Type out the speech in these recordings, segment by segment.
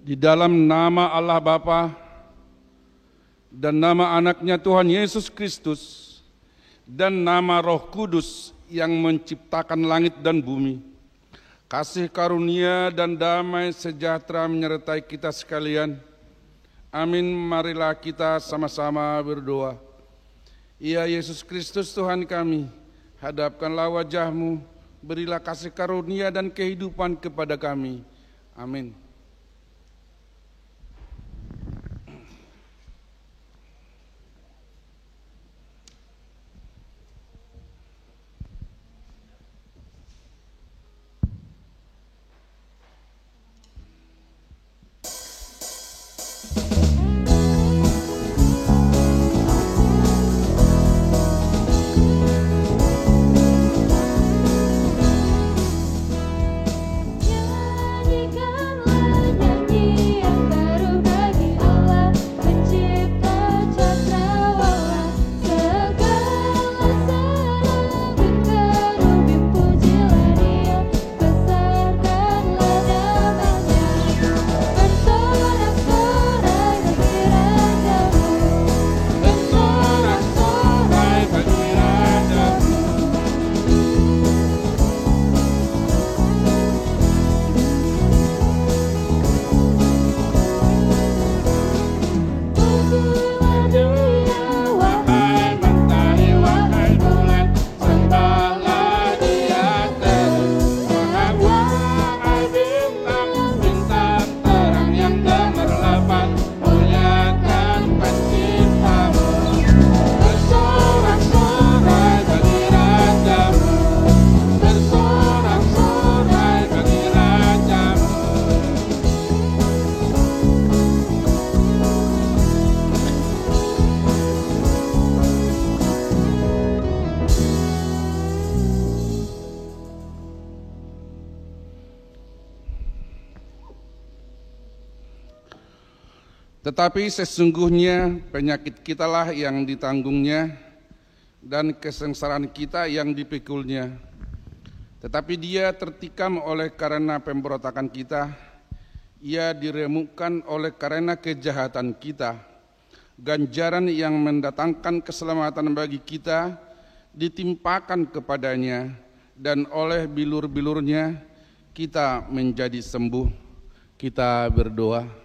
Di dalam nama Allah Bapa dan nama anaknya Tuhan Yesus Kristus dan nama Roh Kudus yang menciptakan langit dan bumi, kasih karunia dan damai sejahtera menyertai kita sekalian. Amin. Marilah kita sama-sama berdoa. Ya Yesus Kristus Tuhan kami, hadapkanlah wajah-Mu, berilah kasih karunia dan kehidupan kepada kami. Amin. Tetapi sesungguhnya penyakit kitalah yang ditanggungnya dan kesengsaraan kita yang dipikulnya. Tetapi dia tertikam oleh karena pemberontakan kita, ia diremukkan oleh karena kejahatan kita. Ganjaran yang mendatangkan keselamatan bagi kita ditimpakan kepadanya, dan oleh bilur-bilurnya kita menjadi sembuh. Kita berdoa.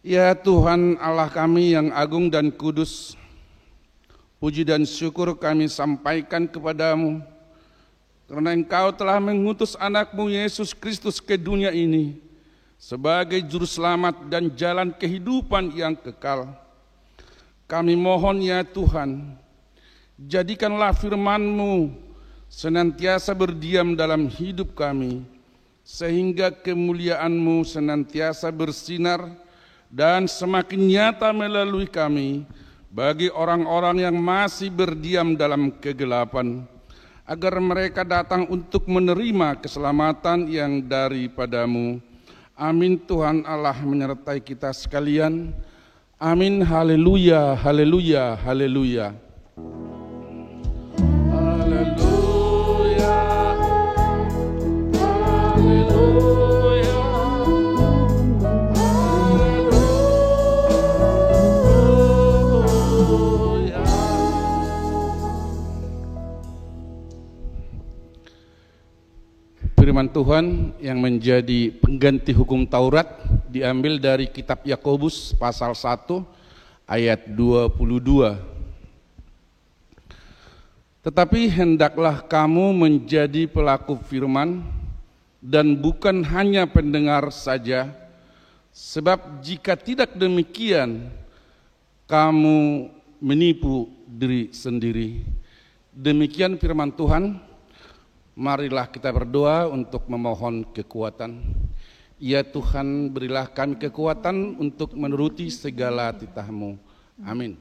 Ya Tuhan Allah kami yang agung dan kudus, puji dan syukur kami sampaikan kepadamu karena Engkau telah mengutus anak-Mu Yesus Kristus ke dunia ini sebagai juru selamat dan jalan kehidupan yang kekal. Kami mohon ya Tuhan, jadikanlah firman-Mu senantiasa berdiam dalam hidup kami, sehingga kemuliaan-Mu senantiasa bersinar dan semakin nyata melalui kami, bagi orang-orang yang masih berdiam dalam kegelapan, agar mereka datang untuk menerima keselamatan yang daripadamu. Amin. Tuhan Allah menyertai kita sekalian. Amin. Haleluya, haleluya, haleluya. Haleluya, haleluya, haleluya. Firman Tuhan yang menjadi pengganti hukum Taurat diambil dari kitab Yakobus pasal 1 ayat 22. Tetapi hendaklah kamu menjadi pelaku firman dan bukan hanya pendengar saja, sebab jika tidak demikian kamu menipu diri sendiri. Demikian firman Tuhan. Marilah kita berdoa untuk memohon kekuatan. Ya Tuhan, berilah kami kekuatan untuk menuruti segala titah-Mu. Amin.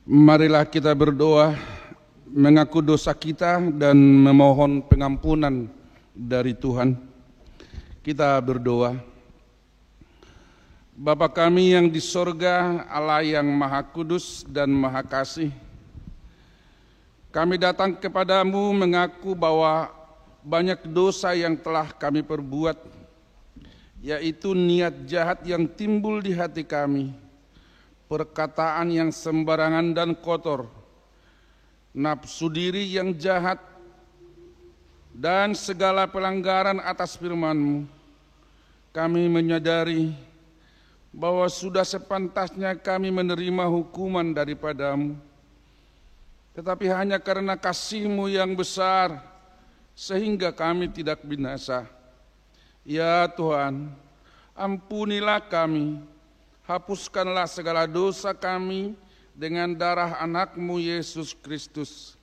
Marilah kita berdoa, mengaku dosa kita dan memohon pengampunan dari Tuhan. Kita berdoa. Bapa kami yang di sorga, Allah yang Maha Kudus dan Maha Kasih, kami datang kepadamu mengaku bahwa banyak dosa yang telah kami perbuat, yaitu niat jahat yang timbul di hati kami, perkataan yang sembarangan dan kotor, nafsu diri yang jahat, dan segala pelanggaran atas firman-Mu. Kami menyadari bahwa sudah sepantasnya kami menerima hukuman daripada-Mu, tetapi hanya karena kasih-Mu yang besar sehingga kami tidak binasa. Ya Tuhan, ampunilah kami, hapuskanlah segala dosa kami dengan darah anak-Mu Yesus Kristus.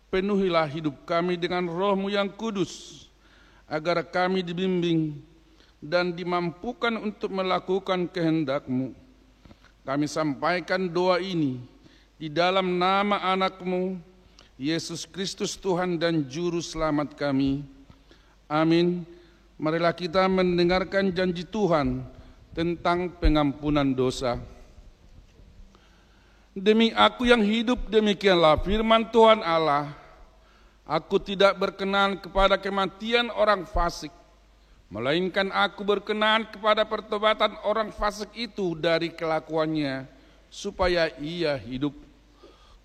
Penuhilah hidup kami dengan Roh-Mu yang kudus, agar kami dibimbing dan dimampukan untuk melakukan kehendak-Mu. Kami sampaikan doa ini di dalam nama anak-Mu, Yesus Kristus Tuhan dan Juru Selamat kami. Amin. Marilah kita mendengarkan janji Tuhan tentang pengampunan dosa. Demi aku yang hidup, demikianlah firman Tuhan Allah, aku tidak berkenan kepada kematian orang fasik, melainkan aku berkenan kepada pertobatan orang fasik itu dari kelakuannya, supaya ia hidup.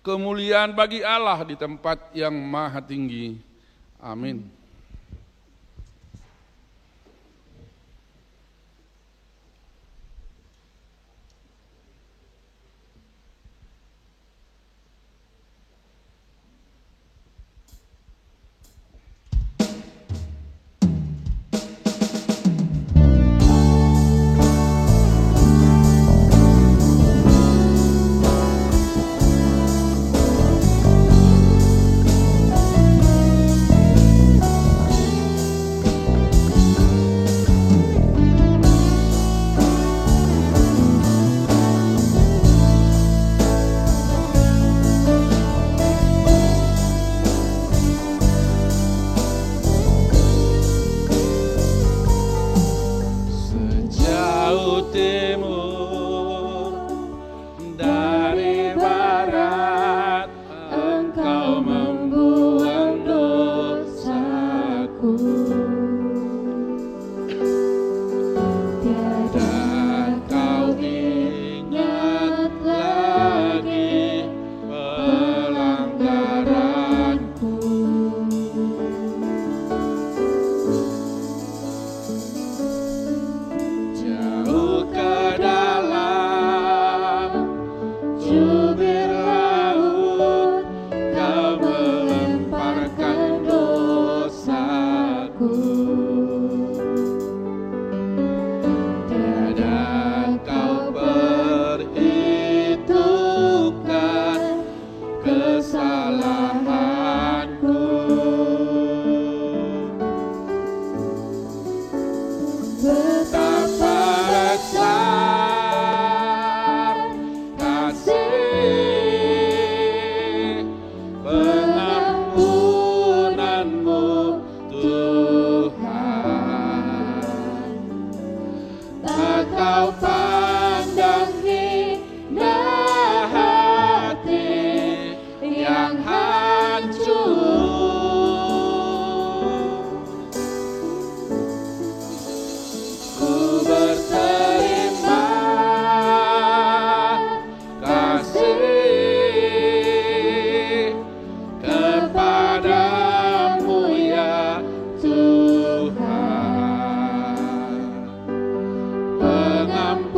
Kemuliaan bagi Allah di tempat yang maha tinggi. Amin. Tuhan, pengampun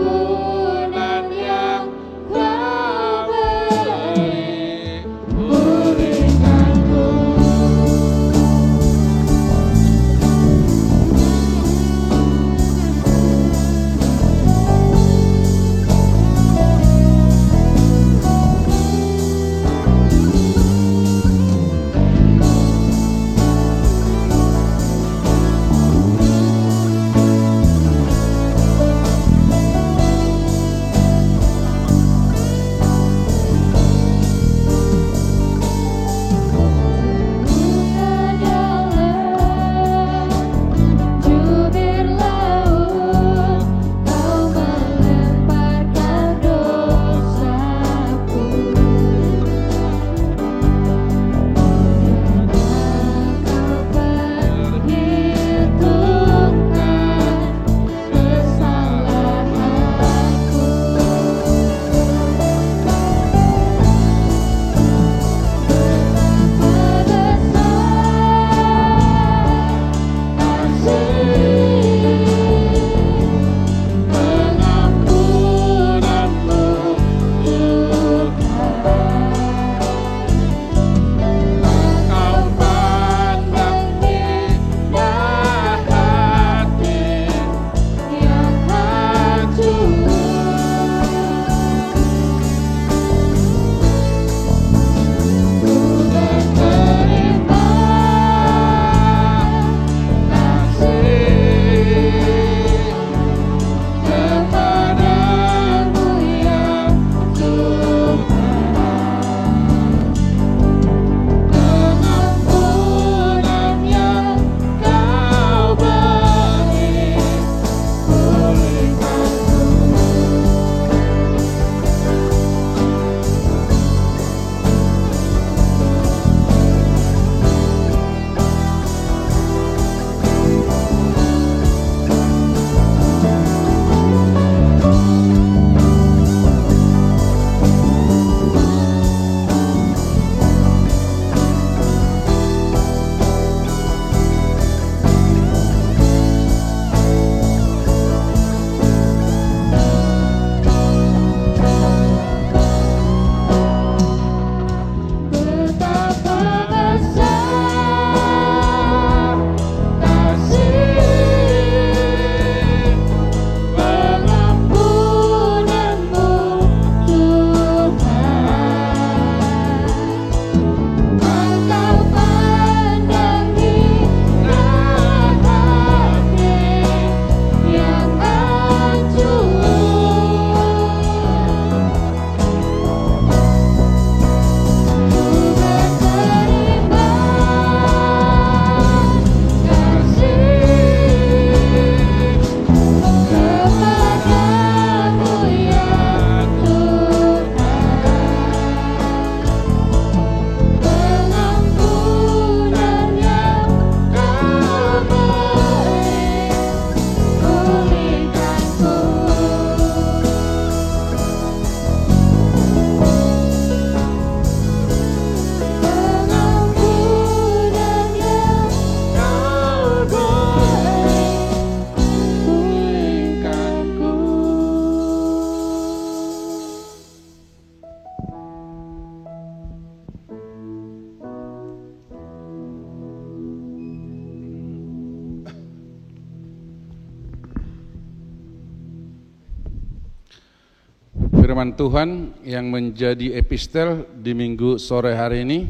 Firman Tuhan yang menjadi epistel di minggu sore hari ini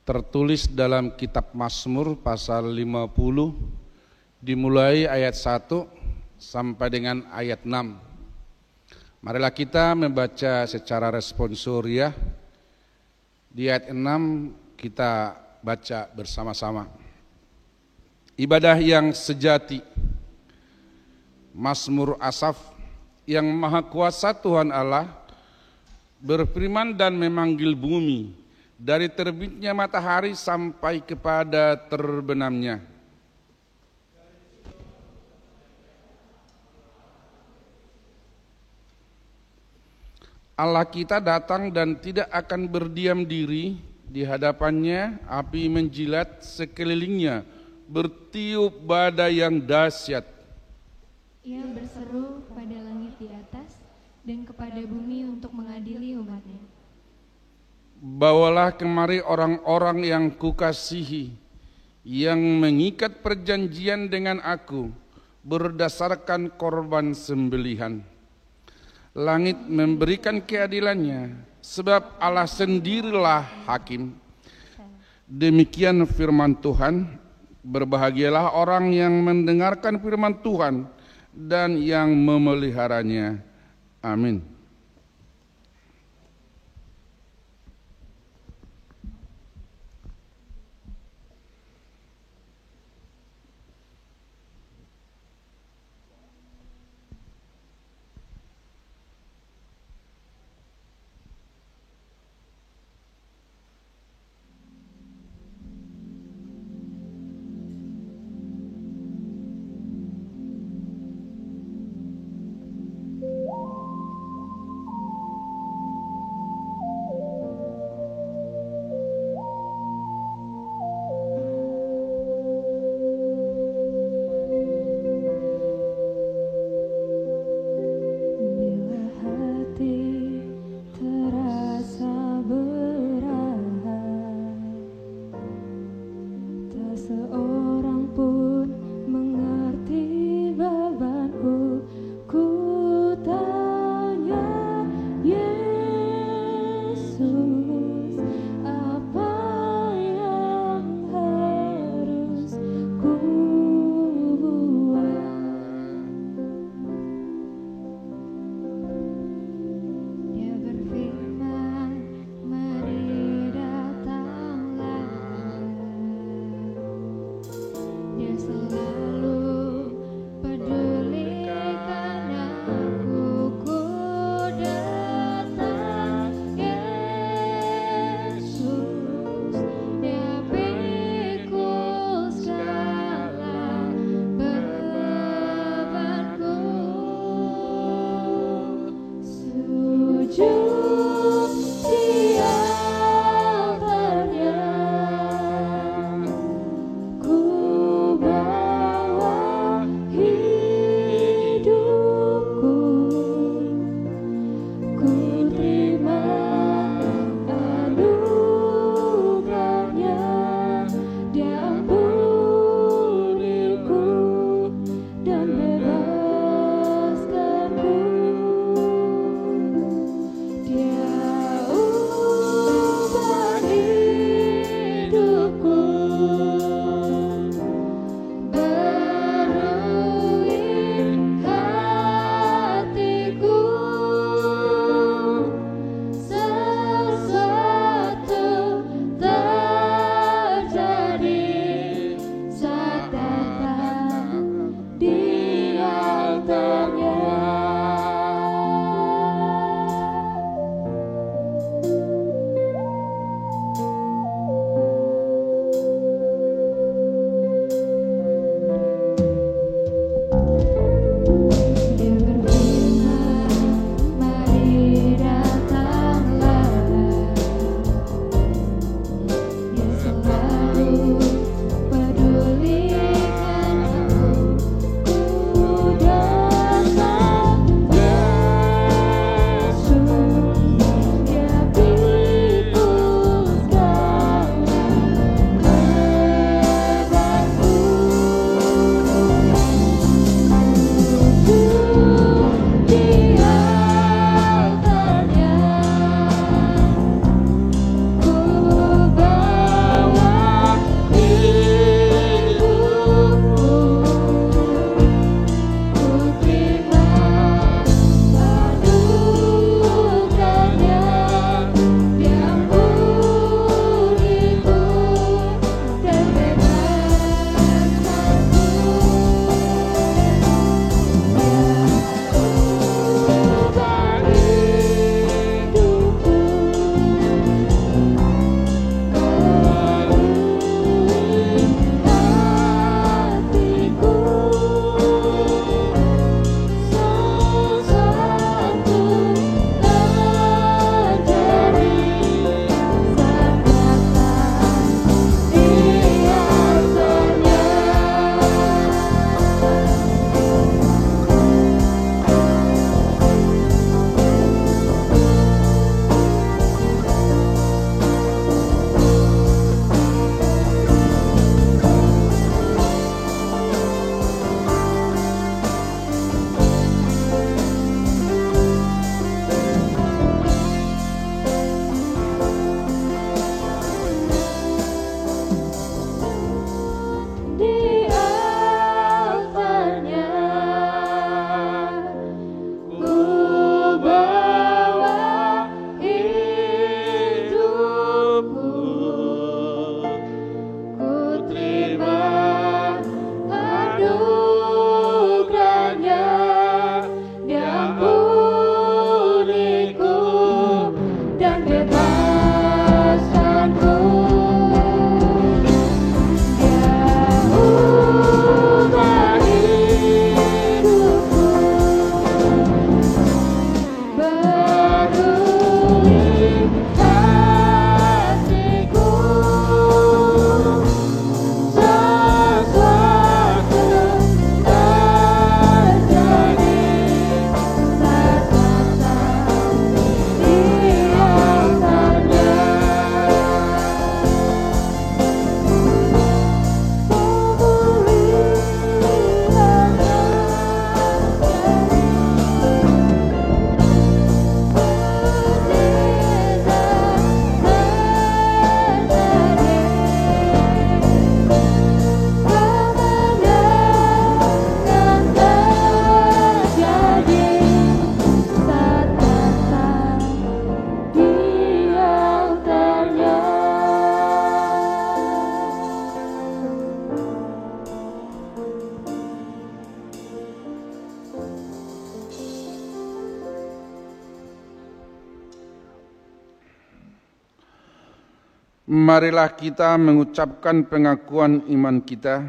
tertulis dalam kitab Mazmur pasal 50 dimulai ayat 1 sampai dengan ayat 6. Marilah kita membaca secara responsoriah. Di ayat 6 kita baca bersama-sama. Ibadah yang sejati. Mazmur Asaf. Yang Maha Kuasa Tuhan Allah berfirman dan memanggil bumi dari terbitnya matahari sampai kepada terbenamnya. Allah kita datang dan tidak akan berdiam diri, di hadapannya api menjilat sekelilingnya, bertiup badai yang dahsyat. Ia berseru pada langit di atas dan kepada bumi untuk mengadili umatnya. Bawalah kemari orang-orang yang kukasihi, yang mengikat perjanjian dengan aku berdasarkan korban sembelihan. Langit memberikan keadilannya, sebab Allah sendirilah hakim. Demikian firman Tuhan. Berbahagialah orang yang mendengarkan firman Tuhan dan yang memeliharanya. Amin. Marilah kita mengucapkan pengakuan iman kita.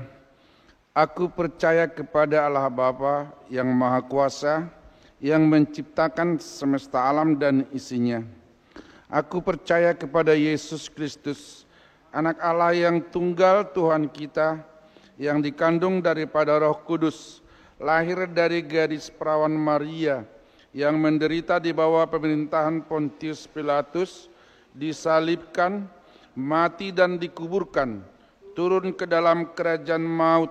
Aku percaya kepada Allah Bapa yang Maha Kuasa, yang menciptakan semesta alam dan isinya. Aku percaya kepada Yesus Kristus, Anak Allah yang tunggal Tuhan kita, yang dikandung daripada Roh Kudus, lahir dari gadis perawan Maria, yang menderita di bawah pemerintahan Pontius Pilatus, disalibkan, mati dan dikuburkan, turun ke dalam kerajaan maut.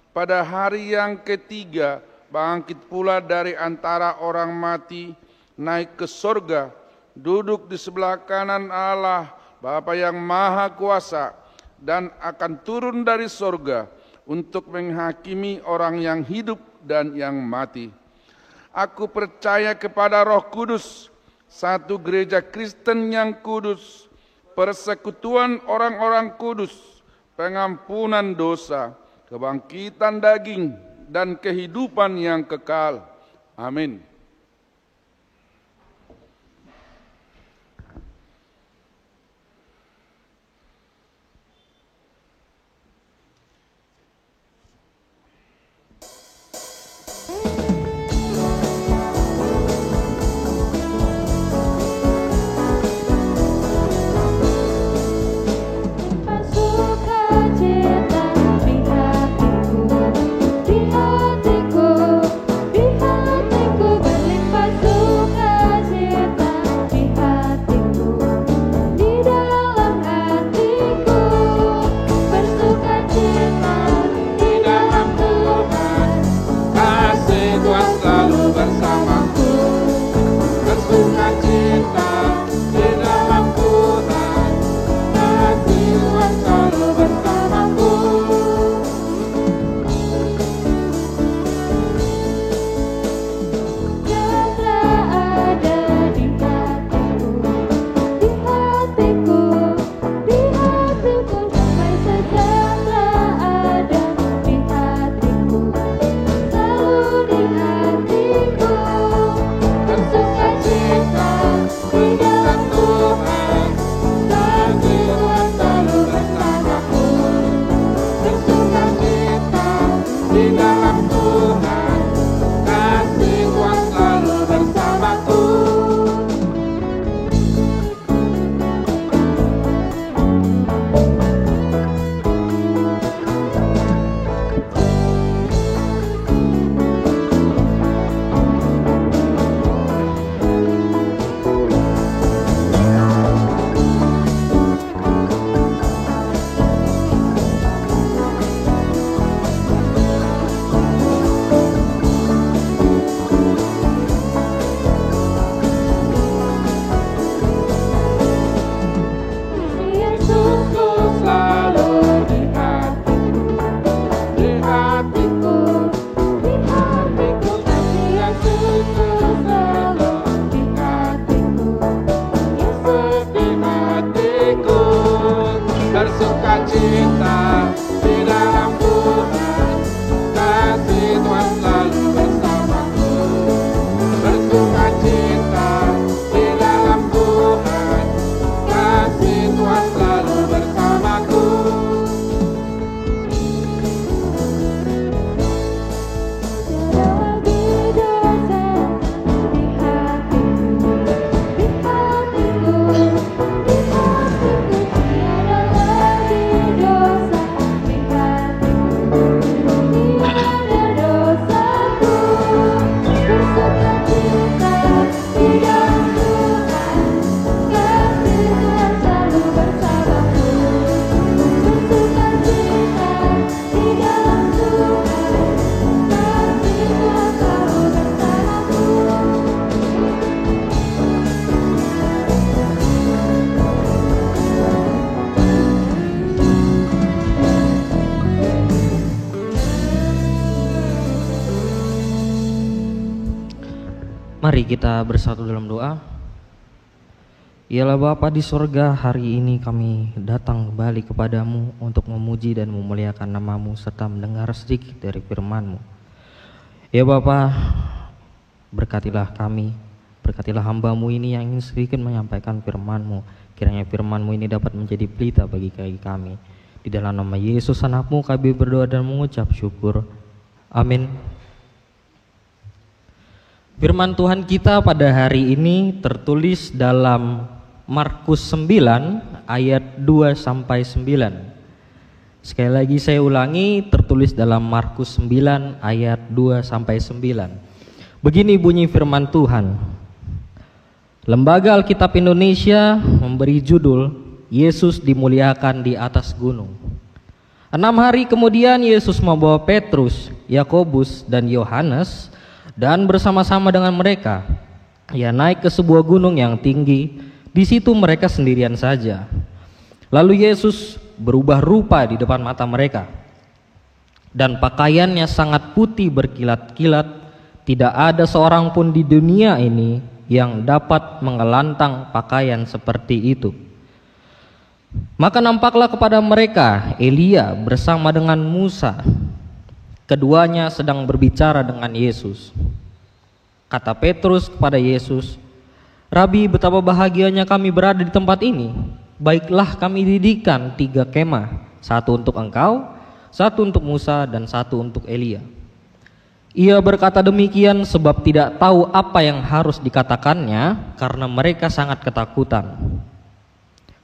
Pada hari yang ketiga, bangkit pula dari antara orang mati, naik ke sorga, duduk di sebelah kanan Allah, Bapa yang Maha Kuasa, dan akan turun dari sorga untuk menghakimi orang yang hidup dan yang mati. Aku percaya kepada Roh Kudus, satu gereja Kristen yang kudus, persekutuan orang-orang kudus, pengampunan dosa, kebangkitan daging, dan kehidupan yang kekal. Amin. Mari kita bersatu dalam doa. Yalah Bapa di sorga, hari ini kami datang kembali kepadamu untuk memuji dan memuliakan namamu serta mendengar sedikit dari firman-Mu. Ya Bapa, berkatilah kami, Berkatilah hamba-Mu ini yang ingin sedikit menyampaikan firman-Mu. Kiranya firman-Mu ini dapat menjadi pelita bagi kami. Di dalam nama Yesus anak-Mu kami berdoa dan mengucap syukur. Amin. Firman Tuhan kita pada hari ini tertulis dalam Markus 9 ayat 2 sampai 9. Sekali lagi saya ulangi, tertulis dalam Markus 9 ayat 2 sampai 9. Begini bunyi firman Tuhan. Lembaga Alkitab Indonesia memberi judul Yesus dimuliakan di atas gunung. 6 hari kemudian Yesus membawa Petrus, Yakobus dan Yohanes dan bersama-sama dengan mereka ia naik ke sebuah gunung yang tinggi. Di situ mereka sendirian saja. Lalu Yesus berubah rupa di depan mata mereka, dan pakaiannya sangat putih berkilat-kilat. Tidak ada seorang pun di dunia ini yang dapat mengelantang pakaian seperti itu. Maka nampaklah kepada mereka Elia bersama dengan Musa. Keduanya sedang berbicara dengan Yesus. Kata Petrus kepada Yesus, "Rabi, betapa bahagianya kami berada di tempat ini. Baiklah kami didirikan 3 kemah, 1 untuk engkau, 1 untuk Musa, dan 1 untuk Elia." Ia berkata demikian sebab tidak tahu apa yang harus dikatakannya, karena mereka sangat ketakutan.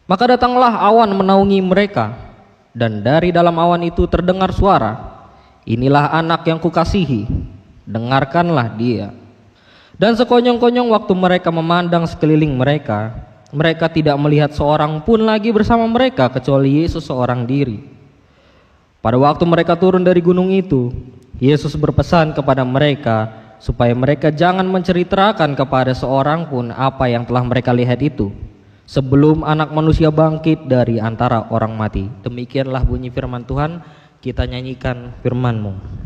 Maka datanglah awan menaungi mereka, dan dari dalam awan itu terdengar suara, "Inilah anak yang kukasihi, dengarkanlah dia." Dan sekonyong-konyong waktu mereka memandang sekeliling mereka, mereka tidak melihat seorang pun lagi bersama mereka kecuali Yesus seorang diri. Pada waktu mereka turun dari gunung itu, Yesus berpesan kepada mereka supaya mereka jangan menceritakan kepada seorang pun apa yang telah mereka lihat itu, sebelum Anak Manusia bangkit dari antara orang mati. Demikianlah bunyi firman Tuhan. Kita nyanyikan firman-Mu.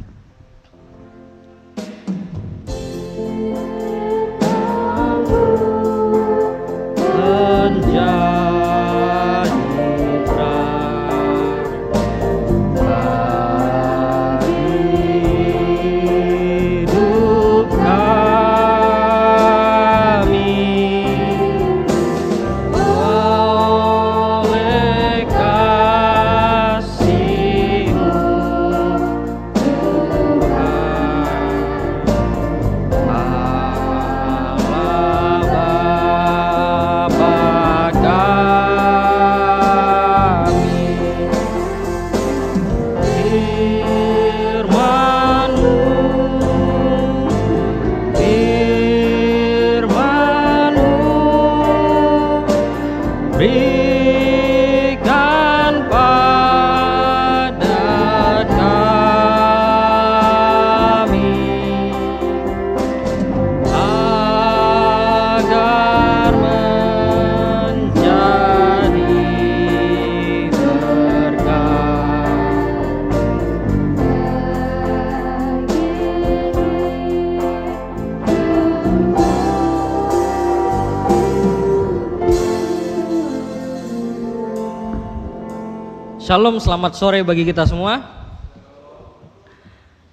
Shalom, selamat sore bagi kita semua.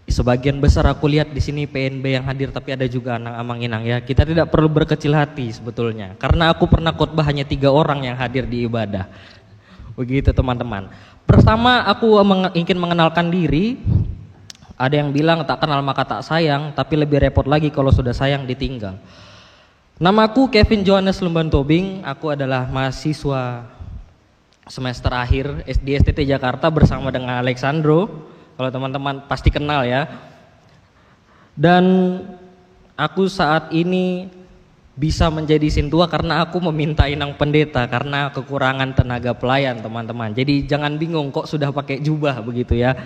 Sebagian besar aku lihat di sini PNB yang hadir, tapi ada juga anak Amanginang ya. Kita tidak perlu berkecil hati sebetulnya, karena aku pernah khotbah hanya 3 orang yang hadir di ibadah. Begitu teman-teman. Pertama aku ingin mengenalkan diri. Ada yang bilang tak kenal maka tak sayang, tapi lebih repot lagi kalau sudah sayang ditinggal. Namaku Kevin Johannes Lumban Tobing. Aku adalah mahasiswa semester akhir di STT Jakarta bersama dengan Alexandro. Kalau teman-teman pasti kenal ya. Dan aku saat ini bisa menjadi sintua karena aku meminta inang pendeta karena kekurangan tenaga pelayan teman-teman. Jadi jangan bingung kok sudah pakai jubah begitu ya.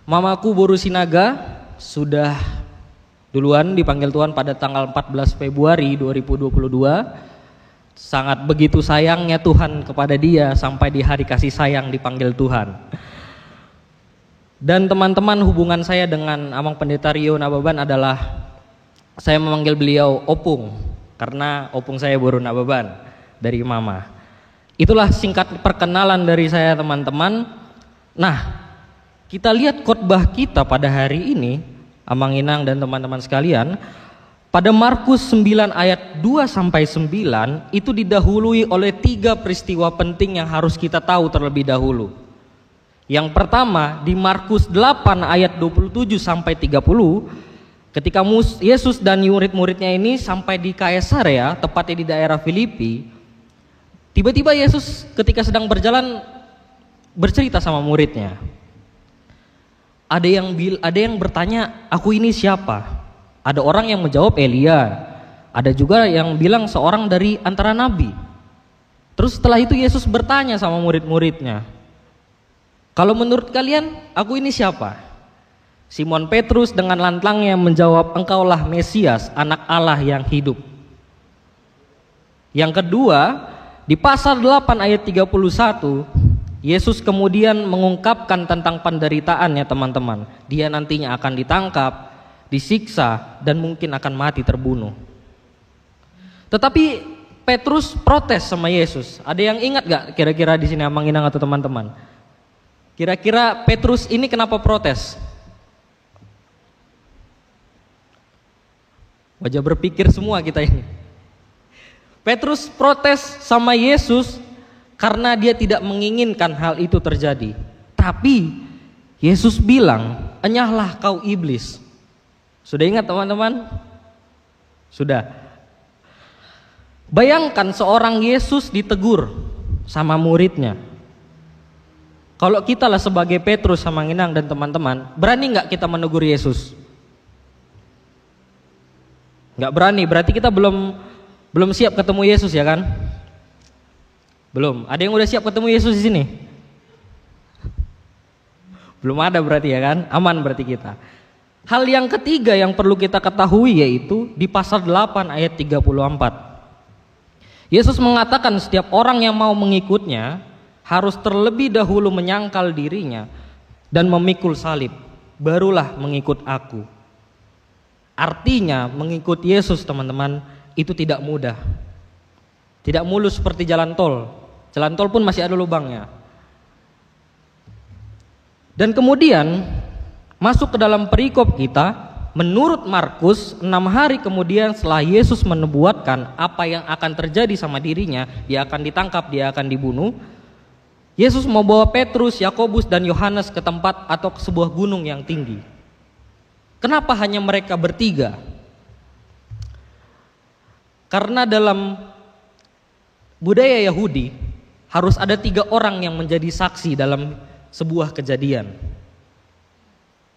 Mamaku Boru Sinaga sudah duluan dipanggil Tuhan pada tanggal 14 Februari 2022. Sangat begitu sayangnya Tuhan kepada dia sampai di hari kasih sayang dipanggil Tuhan. Dan teman-teman, hubungan saya dengan Amang Pendeta Rio Nababan adalah saya memanggil beliau Opung karena opung saya Boru Nababan dari mama. Itulah singkat perkenalan dari saya teman-teman. Nah, kita lihat khotbah kita pada hari ini, Amang Inang dan teman-teman sekalian, pada Markus 9 ayat 2 sampai 9 itu didahului oleh 3 peristiwa penting yang harus kita tahu terlebih dahulu. Yang pertama di Markus 8 ayat 27 sampai 30, ketika Yesus dan murid-muridnya ini sampai di Kaisarea, tepatnya di daerah Filipi, tiba-tiba Yesus ketika sedang berjalan bercerita sama muridnya. Ada yang bertanya, "Aku ini siapa?" Ada orang yang menjawab Elia. Ada juga yang bilang seorang dari antara nabi. Terus setelah itu Yesus bertanya sama murid-muridnya, "Kalau menurut kalian, aku ini siapa?" Simon Petrus dengan lantangnya menjawab, "Engkaulah Mesias, anak Allah yang hidup." Yang kedua, di pasal 8 ayat 31, Yesus kemudian mengungkapkan tentang penderitaannya, teman-teman. Dia nantinya akan ditangkap, disiksa, dan mungkin akan mati terbunuh. Tetapi Petrus protes sama Yesus. Ada yang ingat gak kira-kira di sini Amang Inang atau teman-teman? Kira-kira Petrus ini kenapa protes? Wajah berpikir semua kita ini. Petrus protes sama Yesus karena dia tidak menginginkan hal itu terjadi. Tapi Yesus bilang, "Enyahlah kau iblis." Sudah ingat teman-teman? Sudah. Bayangkan seorang Yesus ditegur sama muridnya. Kalau kita lah sebagai Petrus sama Inang dan teman-teman, berani nggak kita menegur Yesus? Nggak berani, berarti kita belum siap ketemu Yesus, ya kan? Belum. Ada yang udah siap ketemu Yesus di sini? Belum ada berarti, ya kan? Aman berarti kita. Hal yang ketiga yang perlu kita ketahui yaitu di pasal 8 ayat 34. Yesus mengatakan setiap orang yang mau mengikutnya harus terlebih dahulu menyangkal dirinya dan memikul salib, barulah mengikut aku. Artinya mengikut Yesus, teman-teman, itu tidak mudah. Tidak mulus seperti jalan tol. Jalan tol pun masih ada lubangnya. Dan kemudian masuk ke dalam perikop kita, menurut Markus, 6 hari kemudian setelah Yesus menubuatkan apa yang akan terjadi sama dirinya, dia akan ditangkap, dia akan dibunuh. Yesus membawa Petrus, Yakobus, dan Yohanes ke tempat atau ke sebuah gunung yang tinggi. Kenapa hanya mereka bertiga? Karena dalam budaya Yahudi harus ada 3 orang yang menjadi saksi dalam sebuah kejadian.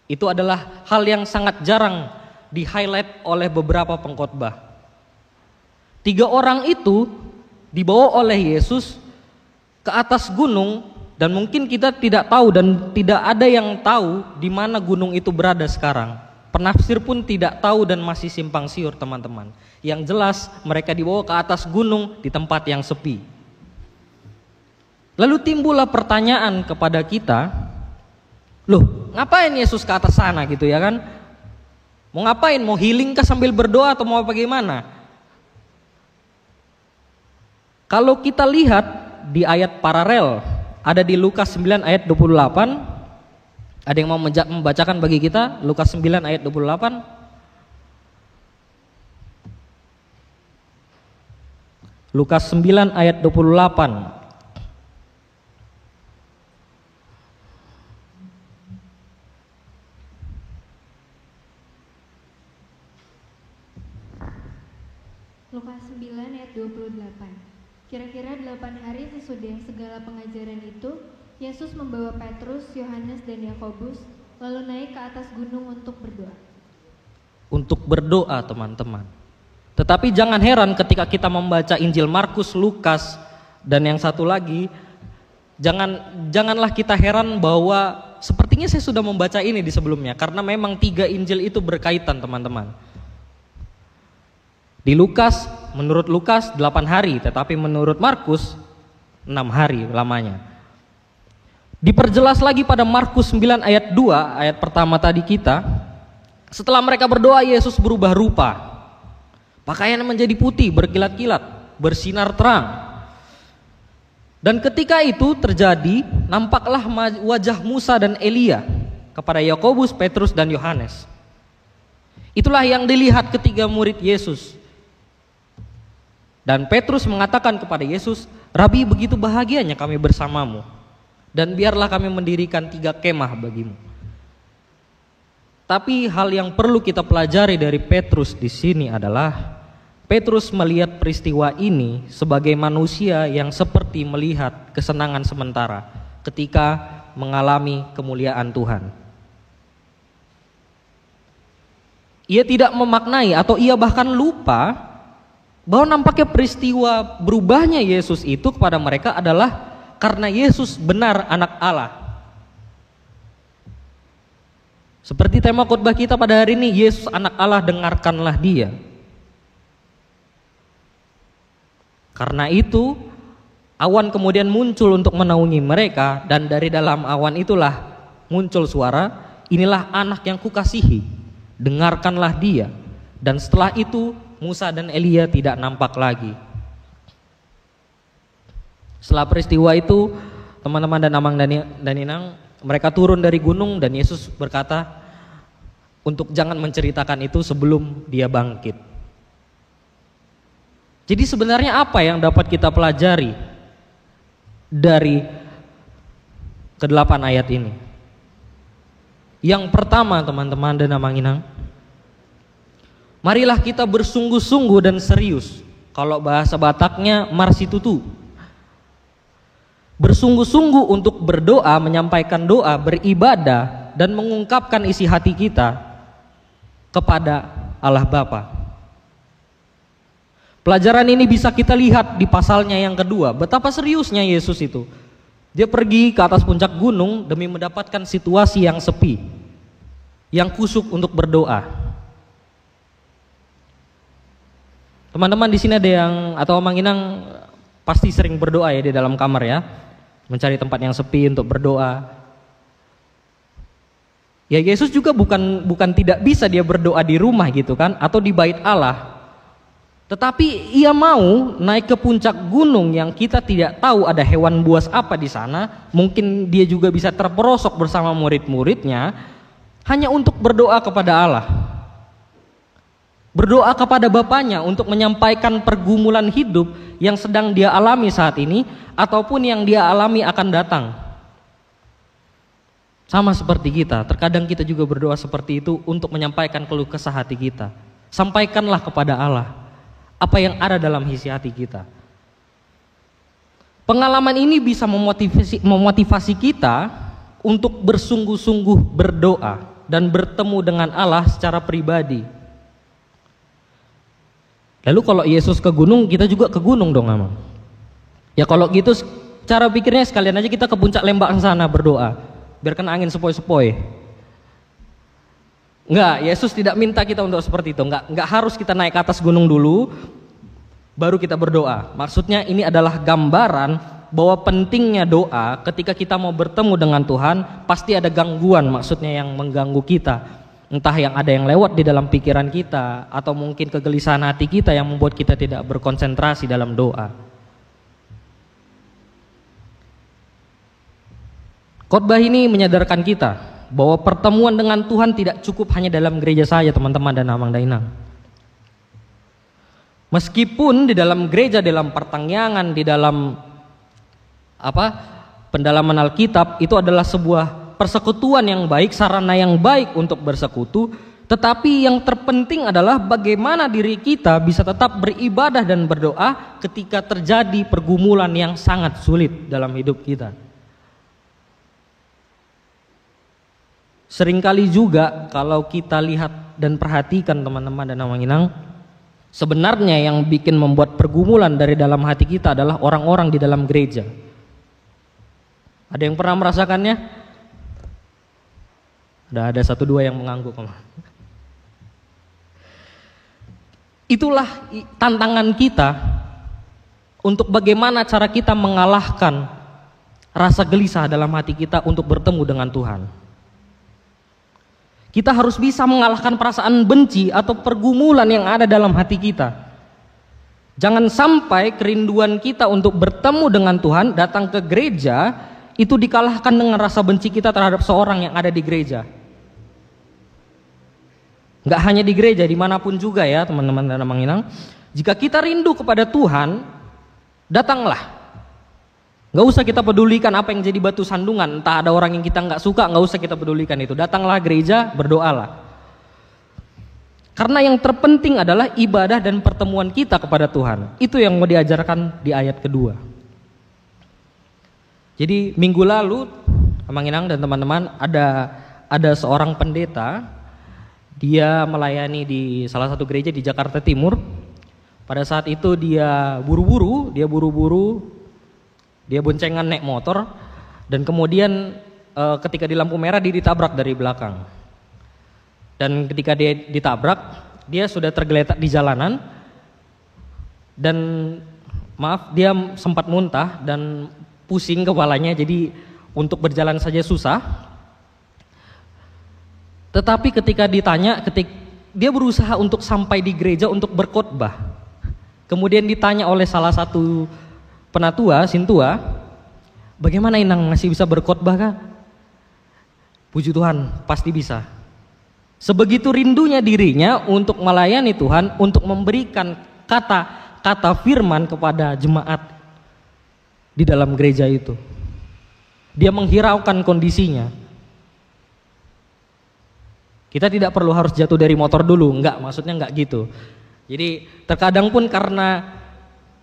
Itu adalah hal yang sangat jarang di-highlight oleh beberapa pengkhotbah. 3 orang itu dibawa oleh Yesus ke atas gunung, dan mungkin kita tidak tahu dan tidak ada yang tahu di mana gunung itu berada sekarang. Penafsir pun tidak tahu dan masih simpang siur, teman-teman. Yang jelas mereka dibawa ke atas gunung di tempat yang sepi. Lalu timbullah pertanyaan kepada kita, loh, ngapain Yesus ke atas sana gitu, ya kan? Mau ngapain? Mau healing kah sambil berdoa atau mau bagaimana? Kalau kita lihat di ayat paralel, ada di Lukas 9 ayat 28. Ada yang mau membacakan bagi kita Lukas 9 ayat 28? Lukas 9 ayat 28. Lukas 9 ayat 28. Kira-kira 8 hari sesudah segala pengajaran itu, Yesus membawa Petrus, Yohanes, dan Yakobus lalu naik ke atas gunung untuk berdoa. Untuk berdoa, teman-teman. Tetapi jangan heran ketika kita membaca Injil Markus, Lukas, dan yang satu lagi, janganlah kita heran bahwa sepertinya saya sudah membaca ini di sebelumnya, karena memang 3 Injil itu berkaitan, teman-teman. Di Lukas, menurut Lukas 8 hari, tetapi menurut Markus 6 hari lamanya. Diperjelas lagi pada Markus 9 ayat 2, ayat pertama tadi kita. Setelah mereka berdoa, Yesus berubah rupa. Pakaiannya menjadi putih, berkilat-kilat, bersinar terang. Dan ketika itu terjadi, nampaklah wajah Musa dan Elia kepada Yakobus, Petrus, dan Yohanes. Itulah yang dilihat ketiga murid Yesus. Dan Petrus mengatakan kepada Yesus, "Rabi, begitu bahagianya kami bersamamu. Dan biarlah kami mendirikan 3 kemah bagimu." Tapi hal yang perlu kita pelajari dari Petrus di sini adalah Petrus melihat peristiwa ini sebagai manusia yang seperti melihat kesenangan sementara ketika mengalami kemuliaan Tuhan. Ia tidak memaknai atau ia bahkan lupa bahwa nampaknya peristiwa berubahnya Yesus itu kepada mereka adalah karena Yesus benar anak Allah. Seperti tema khotbah kita pada hari ini, Yesus anak Allah, dengarkanlah Dia. Karena itu awan kemudian muncul untuk menaungi mereka, dan dari dalam awan itulah muncul suara, "Inilah anak yang kukasihi, dengarkanlah Dia." Dan setelah itu Musa dan Elia tidak nampak lagi. Setelah peristiwa itu, teman-teman dan Amang dan Inang, mereka turun dari gunung dan Yesus berkata untuk jangan menceritakan itu sebelum Dia bangkit. Jadi sebenarnya apa yang dapat kita pelajari dari ke-8 ayat ini? Yang pertama, teman-teman dan Amang Inang, marilah kita bersungguh-sungguh dan serius. Kalau bahasa Bataknya marsitutu. Bersungguh-sungguh untuk berdoa, menyampaikan doa, beribadah, dan mengungkapkan isi hati kita kepada Allah Bapa. Pelajaran ini bisa kita lihat di pasalnya yang kedua, betapa seriusnya Yesus itu. Dia pergi ke atas puncak gunung demi mendapatkan situasi yang sepi, yang kusuk untuk berdoa. Teman-teman di sini ada yang, atau Mang Inang pasti sering berdoa ya di dalam kamar ya, mencari tempat yang sepi untuk berdoa. Ya Yesus juga bukan tidak bisa dia berdoa di rumah gitu kan, atau di bait Allah. Tetapi ia mau naik ke puncak gunung yang kita tidak tahu ada hewan buas apa di sana. Mungkin dia juga bisa terperosok bersama murid-muridnya hanya untuk berdoa kepada Allah. Berdoa kepada Bapaknya untuk menyampaikan pergumulan hidup yang sedang dia alami saat ini ataupun yang dia alami akan datang. Sama seperti kita, terkadang kita juga berdoa seperti itu untuk menyampaikan keluh kesah hati kita. Sampaikanlah kepada Allah apa yang ada dalam isi hati kita. Pengalaman ini bisa memotivasi kita untuk bersungguh-sungguh berdoa dan bertemu dengan Allah secara pribadi. Lalu kalau Yesus ke gunung, kita juga ke gunung dong, Amang. Ya kalau gitu cara pikirnya sekalian aja kita ke puncak Lembang sana berdoa, biar kena angin sepoi-sepoi. Enggak, Yesus tidak minta kita untuk seperti itu. Enggak harus kita naik ke atas gunung dulu baru kita berdoa. Maksudnya ini adalah gambaran bahwa pentingnya doa ketika kita mau bertemu dengan Tuhan, pasti ada gangguan, maksudnya yang mengganggu kita. Entah yang ada yang lewat di dalam pikiran kita atau mungkin kegelisahan hati kita yang membuat kita tidak berkonsentrasi dalam doa. Khotbah ini menyadarkan kita bahwa pertemuan dengan Tuhan tidak cukup hanya dalam gereja saja, teman-teman dan Amang Dainang. Meskipun di dalam gereja, dalam pertangyangan, di dalam pendalaman Alkitab itu adalah sebuah persekutuan yang baik, sarana yang baik untuk bersekutu, tetapi yang terpenting adalah bagaimana diri kita bisa tetap beribadah dan berdoa ketika terjadi pergumulan yang sangat sulit dalam hidup kita. Seringkali juga kalau kita lihat dan perhatikan teman-teman dan Amang Inang, sebenarnya yang bikin membuat pergumulan dari dalam hati kita adalah orang-orang di dalam gereja. Ada yang pernah merasakannya? Ada 1-2 yang mengangguk. Itulah tantangan kita untuk bagaimana cara kita mengalahkan rasa gelisah dalam hati kita untuk bertemu dengan Tuhan. Kita harus bisa mengalahkan perasaan benci atau pergumulan yang ada dalam hati kita. Jangan sampai kerinduan kita untuk bertemu dengan Tuhan, datang ke gereja, itu dikalahkan dengan rasa benci kita terhadap seorang yang ada di gereja. Nggak hanya di gereja, dimanapun juga ya teman-teman dan Manginang. Jika kita rindu kepada Tuhan, datanglah. Nggak usah kita pedulikan apa yang jadi batu sandungan. Entah ada orang yang kita nggak suka, nggak usah kita pedulikan itu. Datanglah gereja, berdoalah. Karena yang terpenting adalah ibadah dan pertemuan kita kepada Tuhan. Itu yang mau diajarkan di ayat kedua. Jadi minggu lalu, Manginang dan teman-teman, ada seorang pendeta. Dia melayani di salah satu gereja di Jakarta Timur. Pada saat itu dia buru-buru, dia boncengan naik motor, dan kemudian ketika di lampu merah dia ditabrak dari belakang. Dan ketika dia ditabrak, dia sudah tergeletak di jalanan, dan dia sempat muntah dan pusing kepalanya, jadi untuk berjalan saja susah. Tetapi ketika ditanya, dia berusaha untuk sampai di gereja untuk berkhotbah. Kemudian ditanya oleh salah satu penatua, sintua, bagaimana Inang masih bisa berkhotbah kah? Puji Tuhan, pasti bisa. Sebegitu rindunya dirinya untuk melayani Tuhan, untuk memberikan kata firman kepada jemaat di dalam gereja itu. Dia menghiraukan kondisinya. Kita tidak perlu harus jatuh dari motor dulu, maksudnya enggak gitu. Jadi terkadang pun karena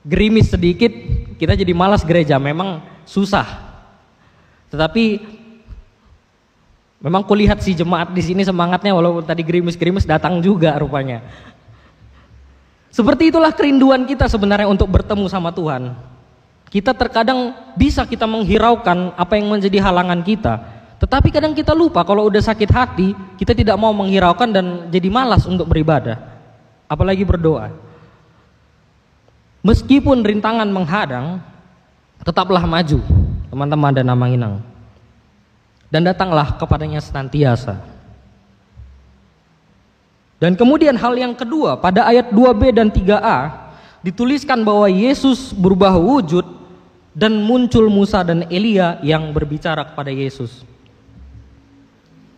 gerimis sedikit kita jadi malas gereja, memang susah. Tetapi memang kulihat si jemaat di sini semangatnya, walaupun tadi gerimis-gerimis datang juga rupanya. Seperti itulah kerinduan kita sebenarnya untuk bertemu sama Tuhan. Kita terkadang bisa kita menghiraukan apa yang menjadi halangan kita. Tetapi kadang kita lupa kalau udah sakit hati, kita tidak mau menghiraukan dan jadi malas untuk beribadah, apalagi berdoa. Meskipun rintangan menghadang, tetaplah maju, teman-teman dan Manginang. Dan datanglah kepadanya senantiasa. Dan kemudian hal yang kedua, pada ayat 2b dan 3a, dituliskan bahwa Yesus berubah wujud dan muncul Musa dan Elia yang berbicara kepada Yesus.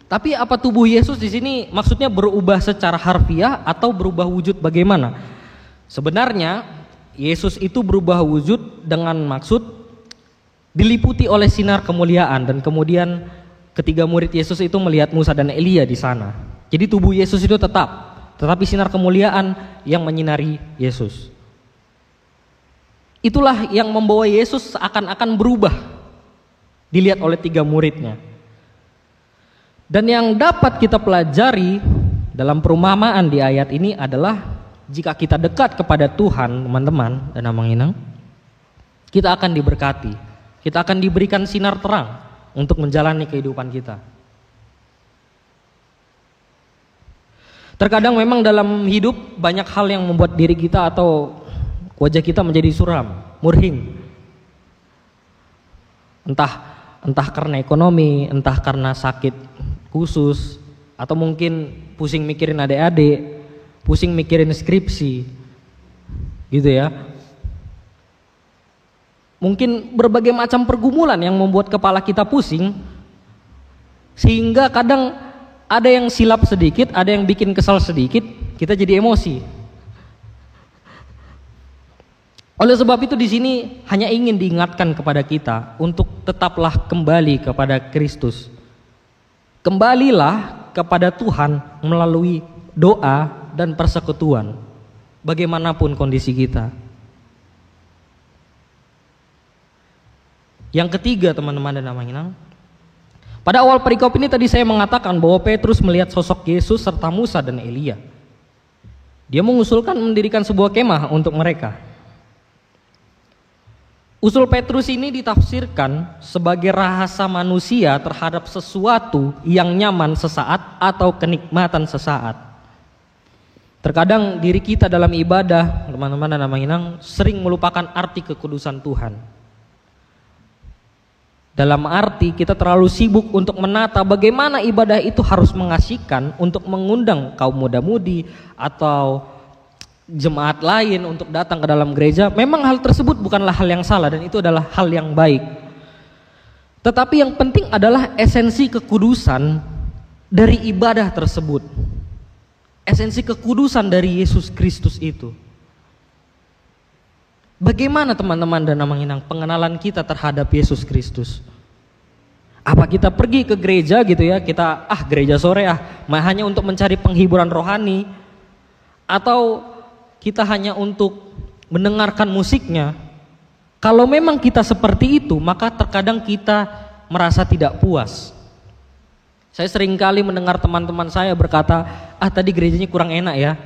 Tapi apa tubuh Yesus di sini maksudnya berubah secara harfiah atau berubah wujud bagaimana? Sebenarnya Yesus itu berubah wujud dengan maksud diliputi oleh sinar kemuliaan, dan kemudian ketiga murid Yesus itu melihat Musa dan Elia di sana. Jadi tubuh Yesus itu tetapi sinar kemuliaan yang menyinari Yesus. Itulah yang membawa Yesus seakan-akan berubah dilihat oleh tiga muridnya. Dan yang dapat kita pelajari dalam perumpamaan di ayat ini adalah jika kita dekat kepada Tuhan, teman-teman dan Manginang, kita akan diberkati. Kita akan diberikan sinar terang untuk menjalani kehidupan kita. Terkadang memang dalam hidup banyak hal yang membuat diri kita atau wajah kita menjadi suram, murhim. Entah karena ekonomi, entah karena sakit khusus, atau mungkin pusing mikirin adik-adik, pusing mikirin skripsi, gitu ya. Mungkin berbagai macam pergumulan yang membuat kepala kita pusing, sehingga kadang ada yang silap sedikit, ada yang bikin kesal sedikit, kita jadi emosi. Oleh sebab itu di sini hanya ingin diingatkan kepada kita untuk tetaplah kembali kepada Kristus. Kembalilah kepada Tuhan melalui doa dan persekutuan, bagaimanapun kondisi kita. Yang ketiga, teman-teman dan Manginang, pada awal perikop ini tadi saya mengatakan bahwa Petrus melihat sosok Yesus serta Musa dan Elia. Dia mengusulkan mendirikan sebuah kemah untuk mereka. Usul Petrus ini ditafsirkan sebagai rahasa manusia terhadap sesuatu yang nyaman sesaat atau kenikmatan sesaat. Terkadang diri kita dalam ibadah, teman-teman dan Manginang, sering melupakan arti kekudusan Tuhan. Dalam arti kita terlalu sibuk untuk menata bagaimana ibadah itu harus mengasihkan, untuk mengundang kaum muda-mudi atau jemaat lain untuk datang ke dalam gereja. Memang hal tersebut bukanlah hal yang salah dan itu adalah hal yang baik. Tetapi yang penting adalah esensi kekudusan dari ibadah tersebut. esensi kekudusan dari Yesus Kristus itu. Bagaimana teman-teman dan Manginang pengenalan kita terhadap Yesus Kristus? Apa kita pergi ke gereja gitu ya, kita gereja sore hanya untuk mencari penghiburan rohani, atau kita hanya untuk mendengarkan musiknya? Kalau memang kita seperti itu, maka terkadang kita merasa tidak puas. Saya sering kali mendengar teman-teman saya berkata, tadi gerejanya kurang enak ya.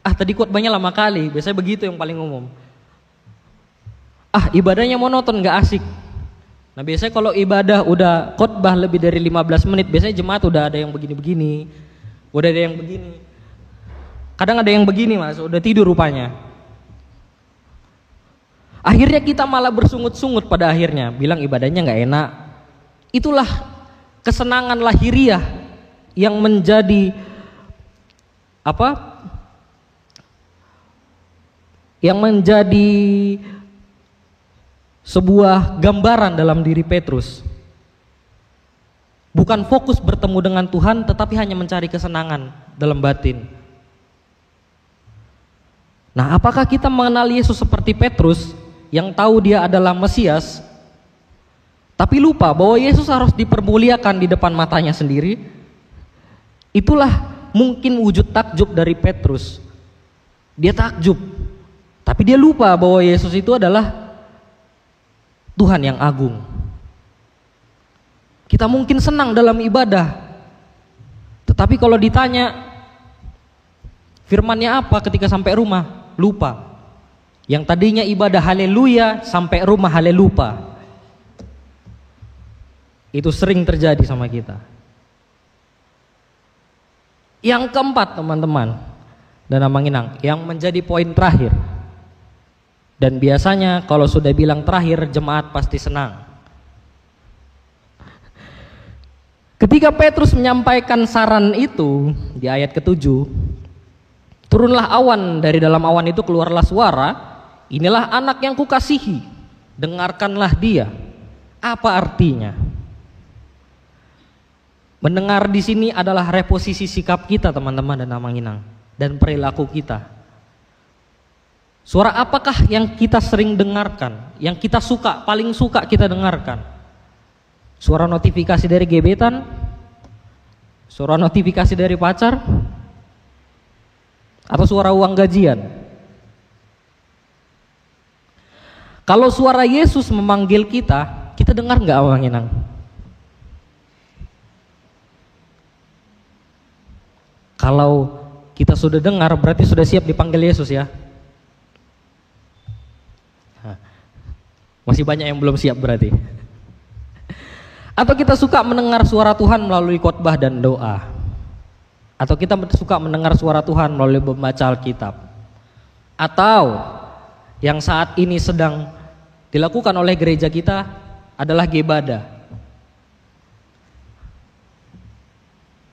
Tadi khotbahnya lama kali. Biasanya begitu yang paling umum. Ibadahnya monoton, gak asik. Nah biasanya kalau ibadah udah khotbah lebih dari 15 menit, biasanya jemaat udah ada yang begini-begini, udah ada yang begini. Kadang ada yang begini mas, udah tidur rupanya. Akhirnya kita malah bersungut-sungut pada akhirnya, bilang ibadahnya gak enak. Itulah kesenangan lahiriah yang menjadi yang menjadi sebuah gambaran dalam diri Petrus. Bukan fokus bertemu dengan Tuhan, tetapi hanya mencari kesenangan dalam batin. Nah, apakah kita mengenal Yesus seperti Petrus yang tahu dia adalah Mesias, tapi lupa bahwa Yesus harus dipermuliakan di depan matanya sendiri? Itulah mungkin wujud takjub dari Petrus. Dia takjub, tapi dia lupa bahwa Yesus itu adalah Tuhan yang agung. Kita mungkin senang dalam ibadah, tetapi kalau ditanya firmannya apa ketika sampai rumah, lupa. Yang tadinya ibadah haleluya, sampai rumah halelupa. Itu sering terjadi sama kita. Yang keempat teman-teman dan Manginang, yang menjadi poin terakhir, dan biasanya kalau sudah bilang terakhir, jemaat pasti senang. Ketika Petrus menyampaikan saran itu di ayat ke-7, turunlah awan, dari dalam awan itu keluarlah suara, inilah anak yang kukasihi, dengarkanlah dia. Apa artinya? Mendengar di sini adalah reposisi sikap kita teman-teman dan Manginang, dan perilaku kita. Suara apakah yang kita sering dengarkan, yang kita suka, paling suka kita dengarkan? Suara notifikasi dari gebetan? Suara notifikasi dari pacar? Atau suara uang gajian? Kalau suara Yesus memanggil kita, kita dengar nggak Manginang? Kalau kita sudah dengar, berarti sudah siap dipanggil Yesus ya. Masih banyak yang belum siap berarti. Atau kita suka mendengar suara Tuhan melalui khotbah dan doa, atau kita suka mendengar suara Tuhan melalui membaca Alkitab, atau yang saat ini sedang dilakukan oleh gereja kita adalah ibadah.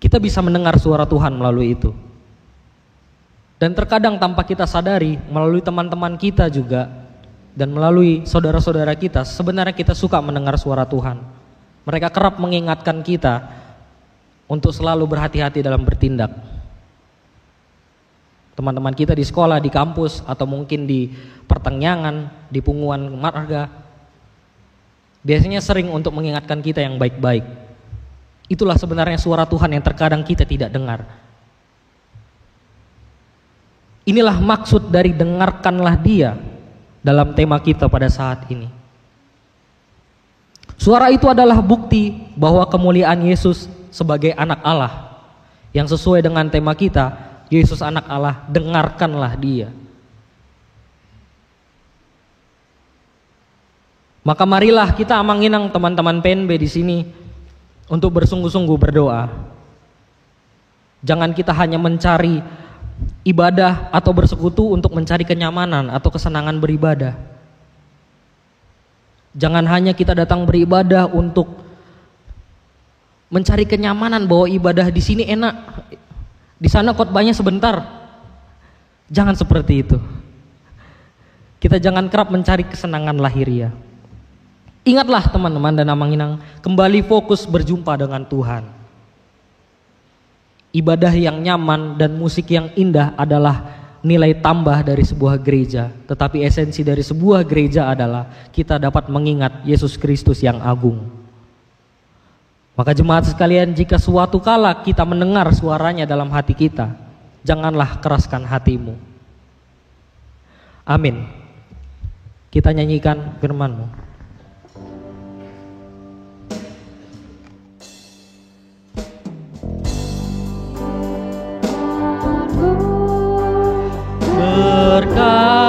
Kita bisa mendengar suara Tuhan melalui itu. Dan terkadang tanpa kita sadari, melalui teman-teman kita juga dan melalui saudara-saudara kita, sebenarnya kita suka mendengar suara Tuhan. Mereka kerap mengingatkan kita untuk selalu berhati-hati dalam bertindak. Teman-teman kita di sekolah, di kampus, atau mungkin di pertenyangan, di punguan marga, biasanya sering untuk mengingatkan kita yang baik-baik. Itulah sebenarnya suara Tuhan yang terkadang kita tidak dengar. Inilah maksud dari dengarkanlah dia dalam tema kita pada saat ini. Suara itu adalah bukti bahwa kemuliaan Yesus sebagai anak Allah, yang sesuai dengan tema kita, Yesus anak Allah, dengarkanlah dia. Maka marilah kita Manginang teman-teman PNB di sini untuk bersungguh-sungguh berdoa. Jangan kita hanya mencari ibadah atau bersekutu untuk mencari kenyamanan atau kesenangan beribadah. Jangan hanya kita datang beribadah untuk mencari kenyamanan bahwa ibadah di sini enak, di sana khotbahnya sebentar. Jangan seperti itu. Kita jangan kerap mencari kesenangan lahiriah. Ingatlah teman-teman dan Manginang, kembali fokus berjumpa dengan Tuhan. ibadah yang nyaman dan musik yang indah adalah nilai tambah dari sebuah gereja, tetapi esensi dari sebuah gereja adalah kita dapat mengingat Yesus Kristus yang agung. Maka jemaat sekalian, jika suatu kala kita mendengar suaranya dalam hati kita, janganlah keraskan hatimu. Amin. Kita nyanyikan firman-Mu. Berkatilah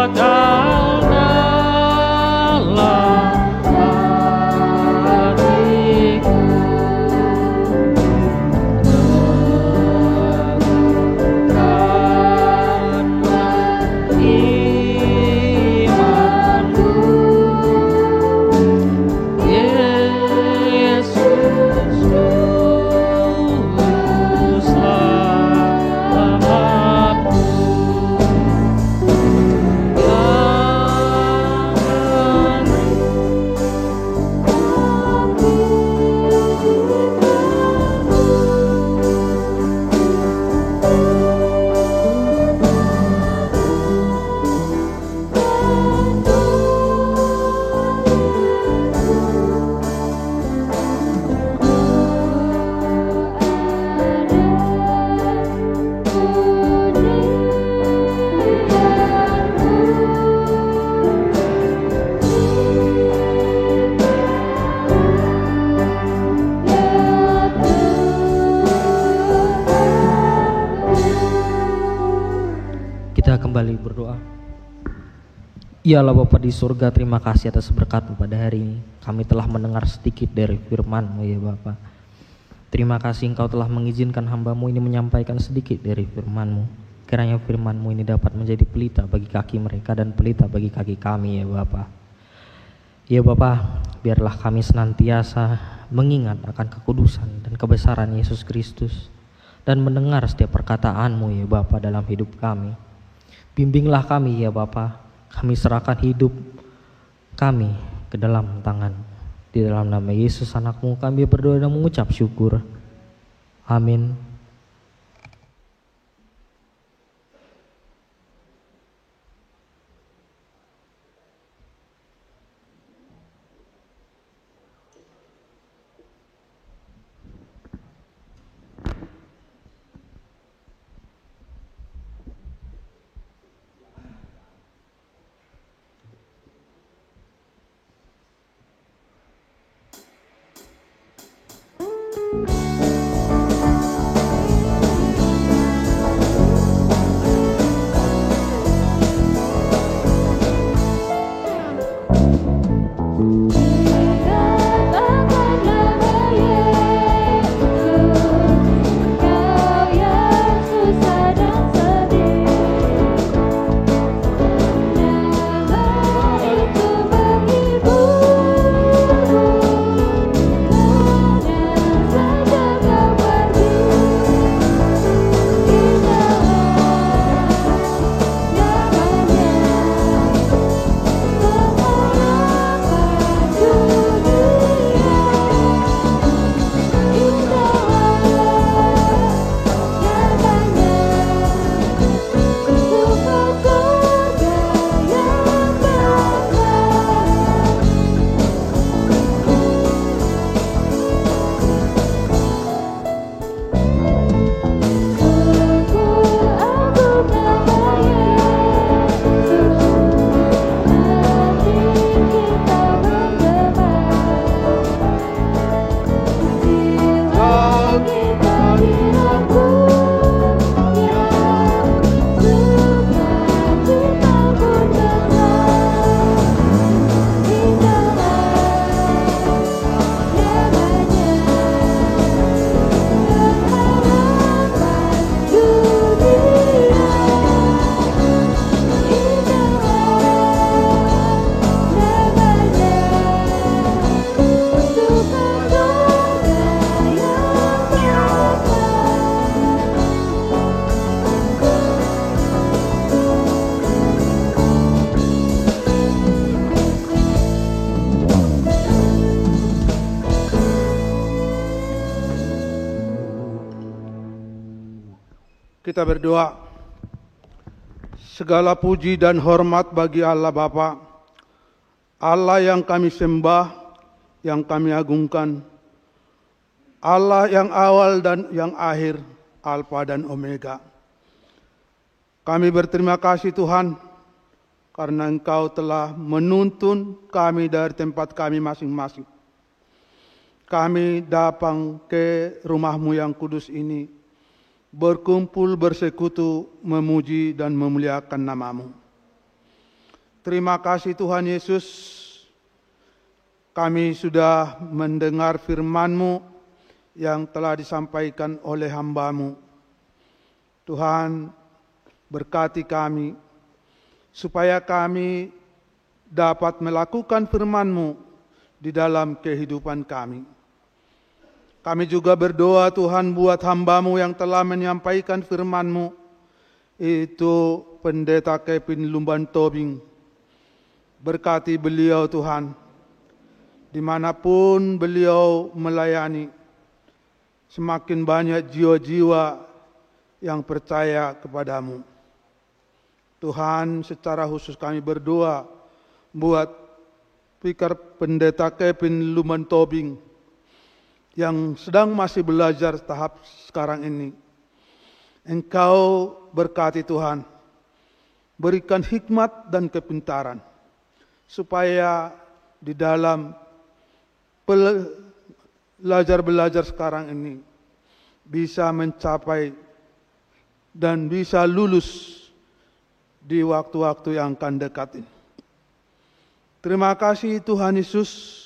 kekal dalam hatiku, tegakkanlah imanku, Yesus kembali berdoa. Ya Allah Bapa di surga, terima kasih atas berkat-Mu pada hari ini. Kami telah mendengar sedikit dari firman-Mu ya Bapa. Terima kasih Engkau telah mengizinkan hamba-Mu ini menyampaikan sedikit dari firman-Mu. Kiranya firman-Mu ini dapat menjadi pelita bagi kaki mereka dan pelita bagi kaki kami ya Bapa. Ya Bapa, biarlah kami senantiasa mengingat akan kekudusan dan kebesaran Yesus Kristus dan mendengar setiap perkataan-Mu ya Bapa dalam hidup kami. Bimbinglah kami ya Bapa, kami serahkan hidup kami ke dalam tangan. Di dalam nama Yesus anak-Mu kami berdoa dan mengucap syukur. Amin. Kita berdoa. Segala puji dan hormat bagi Allah Bapa, Allah yang kami sembah, yang kami agungkan, Allah yang awal dan yang akhir, Alfa dan Omega. Kami berterima kasih Tuhan, karena Engkau telah menuntun kami dari tempat kami masing-masing. Kami datang ke rumah-Mu yang kudus ini, berkumpul bersekutu, memuji dan memuliakan nama-Mu. Terima kasih Tuhan Yesus, kami sudah mendengar firman-Mu yang telah disampaikan oleh hamba-Mu. Tuhan, berkati kami, supaya kami dapat melakukan firman-Mu di dalam kehidupan kami. Kami juga berdoa Tuhan buat hamba-Mu yang telah menyampaikan firman-Mu, itu Pendeta Kevin Lumban Tobing. Berkati beliau Tuhan, dimanapun beliau melayani, semakin banyak jiwa-jiwa yang percaya kepada-Mu. Tuhan, secara khusus kami berdoa buat Pikar Pendeta Kevin Lumban Tobing yang sedang masih belajar tahap sekarang ini. Engkau berkati Tuhan, berikan hikmat dan kepintaran, supaya di dalam belajar sekarang ini bisa mencapai dan bisa lulus di waktu-waktu yang akan dekat ini. Terima kasih Tuhan Yesus.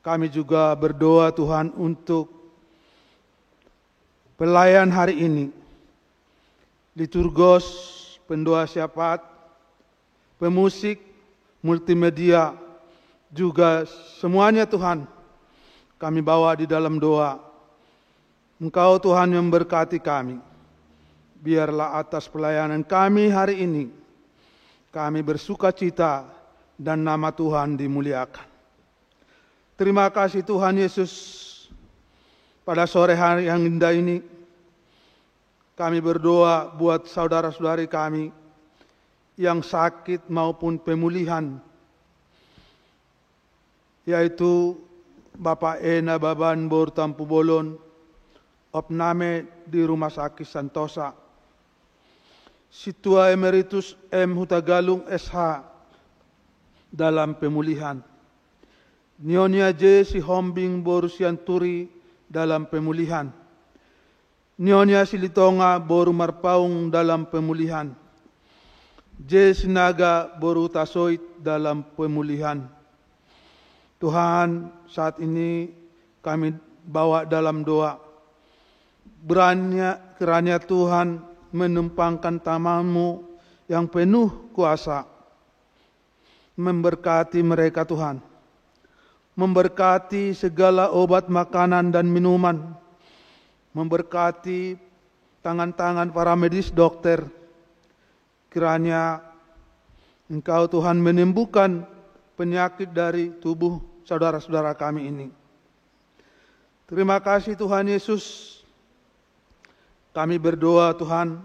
Kami juga berdoa Tuhan untuk pelayan hari ini, liturgos, pendoa syafaat, pemusik, multimedia, juga semuanya Tuhan kami bawa di dalam doa. Engkau Tuhan yang memberkati kami. Biarlah atas pelayanan kami hari ini, kami bersuka cita dan nama Tuhan dimuliakan. Terima kasih Tuhan Yesus, pada sore hari yang indah ini, kami berdoa buat saudara-saudari kami yang sakit maupun pemulihan, yaitu Bapak Ena Baban Bor Tampu Bolon, opname di Rumah Sakit Santosa, Situa Emeritus M. Hutagalung SH dalam pemulihan, Nyonya J. Sihombing Borusianturi dalam pemulihan, Nyonya Silitonga Boru Marpaung dalam pemulihan, J. Sinaga Boru Tasoit dalam pemulihan. Tuhan, saat ini kami bawa dalam doa, kiranya Tuhan menumpangkan tangan-Mu yang penuh kuasa, memberkati mereka Tuhan, memberkati segala obat makanan dan minuman, memberkati tangan-tangan para medis dokter. Kiranya Engkau Tuhan menyembuhkan penyakit dari tubuh saudara-saudara kami ini. Terima kasih Tuhan Yesus. Kami berdoa Tuhan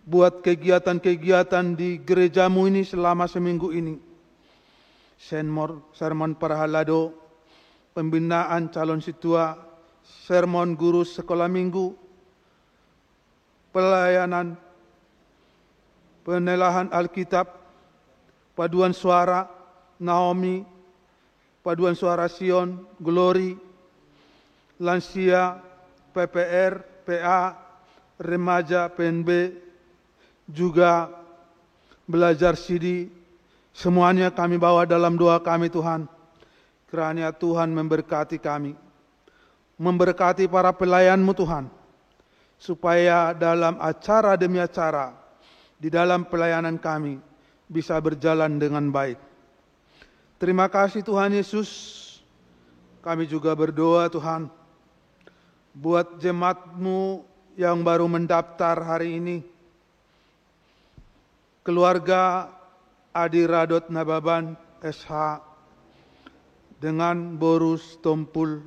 buat kegiatan-kegiatan di gereja-Mu ini selama seminggu ini. Sermon Parhalado, pembinaan calon situa, sermon guru sekolah minggu, pelayanan, penelahan Alkitab, paduan suara Naomi, paduan suara Sion, Glory, lansia, PPR, PA, remaja, PNB, juga belajar CD. Semuanya kami bawa dalam doa kami Tuhan. Kiranya Tuhan memberkati kami, memberkati para pelayan-Mu Tuhan, supaya dalam acara demi acara di dalam pelayanan kami bisa berjalan dengan baik. Terima kasih Tuhan Yesus. Kami juga berdoa Tuhan buat jemaat-Mu yang baru mendaftar hari ini, keluarga Adi Radot Nababan SH dengan Borus Tompul,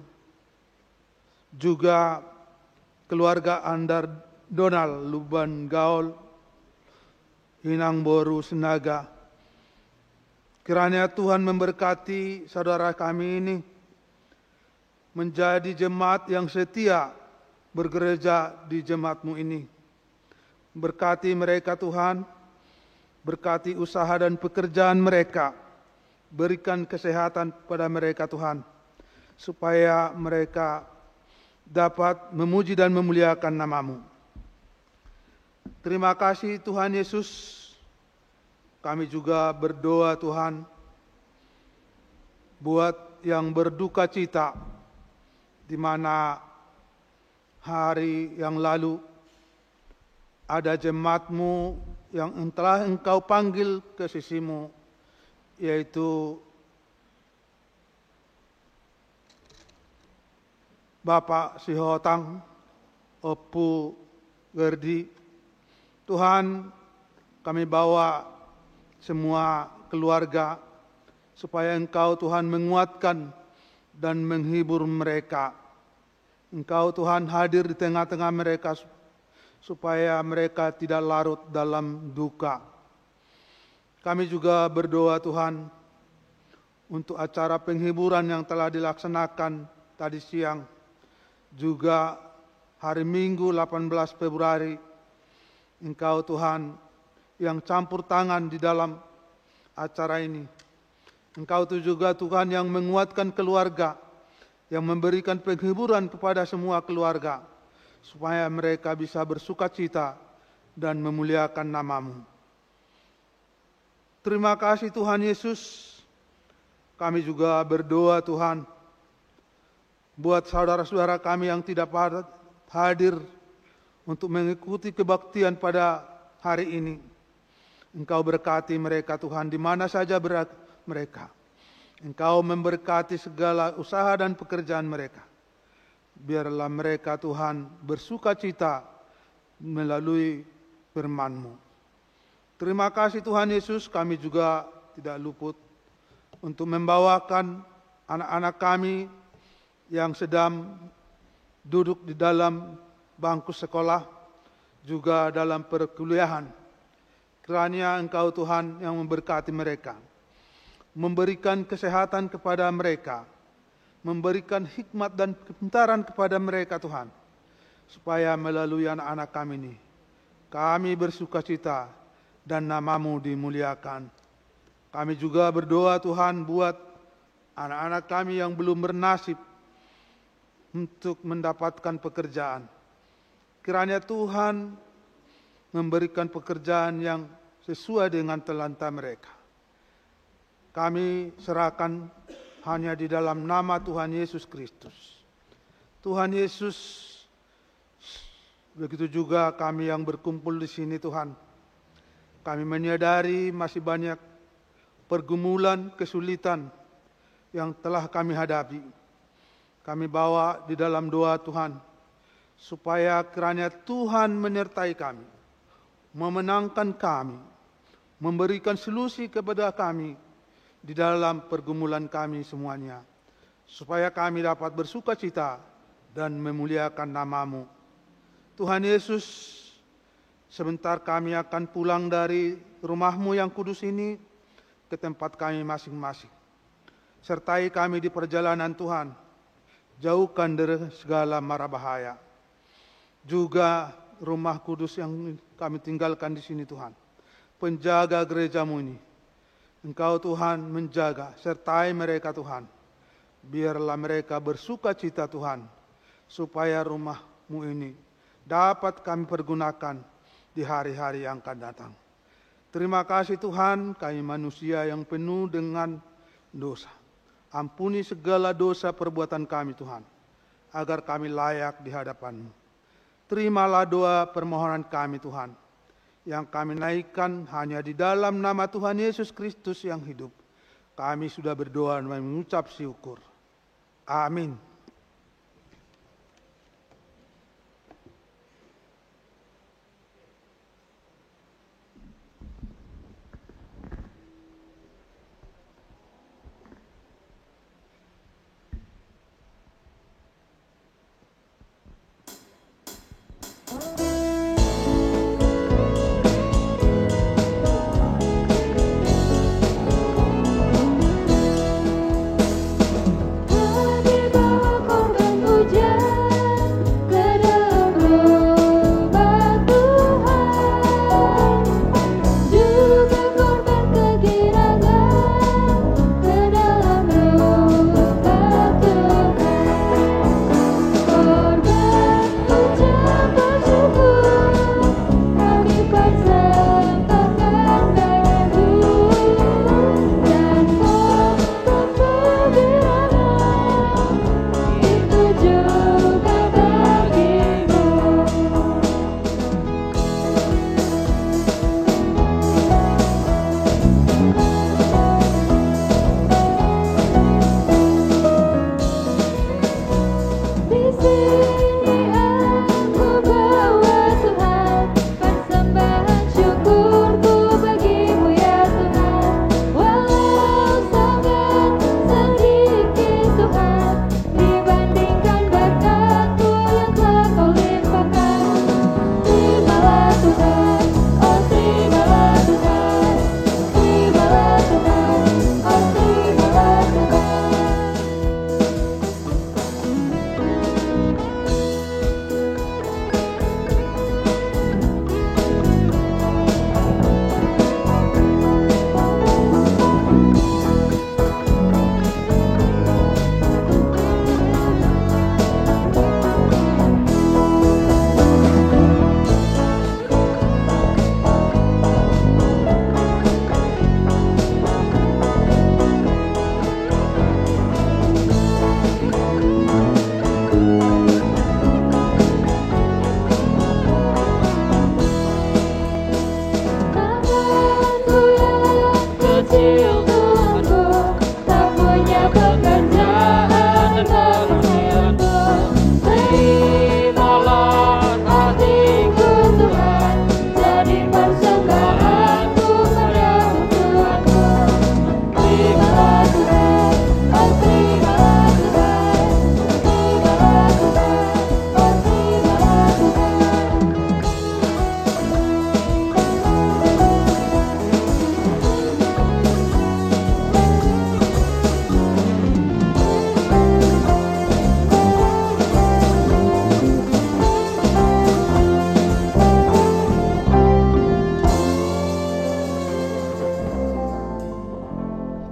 juga keluarga Andar Donald Luban Gaul, Inang Boru Senaga. Kiranya Tuhan memberkati saudara kami ini menjadi jemaat yang setia bergereja di jemaat-Mu ini. Berkati mereka Tuhan, berkati usaha dan pekerjaan mereka, berikan kesehatan pada mereka Tuhan, supaya mereka dapat memuji dan memuliakan nama-Mu. Terima kasih Tuhan Yesus. Kami juga berdoa Tuhan, buat yang berduka cita, di mana hari yang lalu ada jemaat-Mu yang telah Engkau panggil ke sisi-Mu, yaitu Bapak Sihotang, Opu Gerdi. Tuhan, kami bawa semua keluarga supaya Engkau Tuhan menguatkan dan menghibur mereka. Engkau Tuhan hadir di tengah-tengah mereka supaya mereka tidak larut dalam duka. Kami juga berdoa Tuhan untuk acara penghiburan yang telah dilaksanakan tadi siang, juga hari Minggu 18 Februari. Engkau Tuhan yang campur tangan di dalam acara ini. Engkau itu juga Tuhan yang menguatkan keluarga, yang memberikan penghiburan kepada semua keluarga, supaya mereka bisa bersuka cita dan memuliakan nama-Mu. Terima kasih Tuhan Yesus. Kami juga berdoa Tuhan, buat saudara-saudara kami yang tidak hadir untuk mengikuti kebaktian pada hari ini. Engkau berkati mereka Tuhan di mana saja mereka. Engkau memberkati segala usaha dan pekerjaan mereka. Biarlah mereka Tuhan bersuka cita melalui firman-Mu. Terima kasih Tuhan Yesus. Kami juga tidak luput untuk membawakan anak-anak kami yang sedang duduk di dalam bangku sekolah, juga dalam perkuliahan. Kiranya Engkau Tuhan yang memberkati mereka, memberikan kesehatan kepada mereka, memberikan hikmat dan kepintaran kepada mereka Tuhan, supaya melalui anak-anak kami ini, kami bersuka cita dan nama-Mu dimuliakan. Kami juga berdoa Tuhan buat anak-anak kami yang belum bernasib untuk mendapatkan pekerjaan. Kiranya Tuhan memberikan pekerjaan yang sesuai dengan talenta mereka. Kami serahkan hanya di dalam nama Tuhan Yesus Kristus. Tuhan Yesus, begitu juga kami yang berkumpul di sini Tuhan. Kami menyadari masih banyak pergumulan, kesulitan yang telah kami hadapi. Kami bawa di dalam doa Tuhan, supaya kiranya Tuhan menyertai kami, memenangkan kami, memberikan solusi kepada kami di dalam pergumulan kami semuanya, supaya kami dapat bersuka cita dan memuliakan nama-Mu. Tuhan Yesus, sebentar kami akan pulang dari rumah-Mu yang kudus ini ke tempat kami masing-masing. Sertai kami di perjalanan Tuhan, jauhkan dari segala mara bahaya. Juga rumah kudus yang kami tinggalkan di sini Tuhan, penjaga gereja-Mu ini, Engkau Tuhan menjaga, sertai mereka Tuhan. Biarlah mereka bersuka cita Tuhan, supaya rumah-Mu ini dapat kami pergunakan di hari-hari yang akan datang. Terima kasih Tuhan, kami manusia yang penuh dengan dosa. Ampuni segala dosa perbuatan kami Tuhan, agar kami layak di hadapan-Mu. Terimalah doa permohonan kami Tuhan, yang kami naikkan hanya di dalam nama Tuhan Yesus Kristus yang hidup. Kami sudah berdoa dan mengucap syukur. Amin.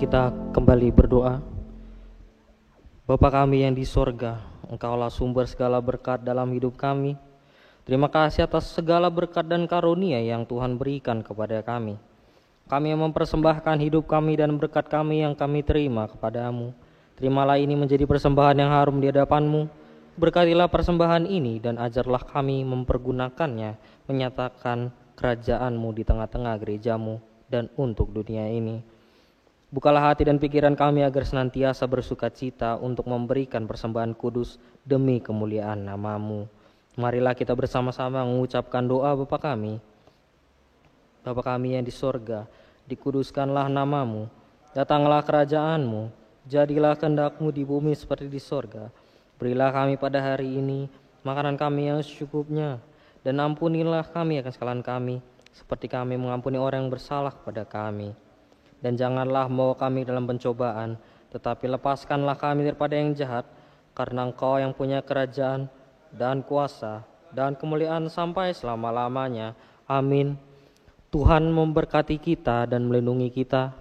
Kita kembali berdoa. Bapa kami yang di sorga, Engkaulah sumber segala berkat dalam hidup kami. Terima kasih atas segala berkat dan karunia yang Tuhan berikan kepada kami. Kami yang mempersembahkan hidup kami dan berkat kami yang kami terima kepadamu. Terimalah ini menjadi persembahan yang harum di hadapan-Mu. Berkatilah persembahan ini dan ajarlah kami mempergunakannya, menyatakan kerajaan-Mu di tengah-tengah gereja-Mu dan untuk dunia ini. Bukalah hati dan pikiran kami agar senantiasa bersuka cita untuk memberikan persembahan kudus demi kemuliaan nama-Mu. Marilah kita bersama-sama mengucapkan doa Bapa kami. Bapa kami yang di sorga, dikuduskanlah nama-Mu, datanglah kerajaan-Mu, jadilah kehendak-Mu di bumi seperti di sorga. Berilah kami pada hari ini makanan kami yang secukupnya, dan ampunilah kami akan kesalahan kami, seperti kami mengampuni orang yang bersalah kepada kami. Dan janganlah membawa kami dalam pencobaan, tetapi lepaskanlah kami daripada yang jahat, karena Engkau yang punya kerajaan dan kuasa dan kemuliaan sampai selama-lamanya. Amin. Tuhan memberkati kita dan melindungi kita.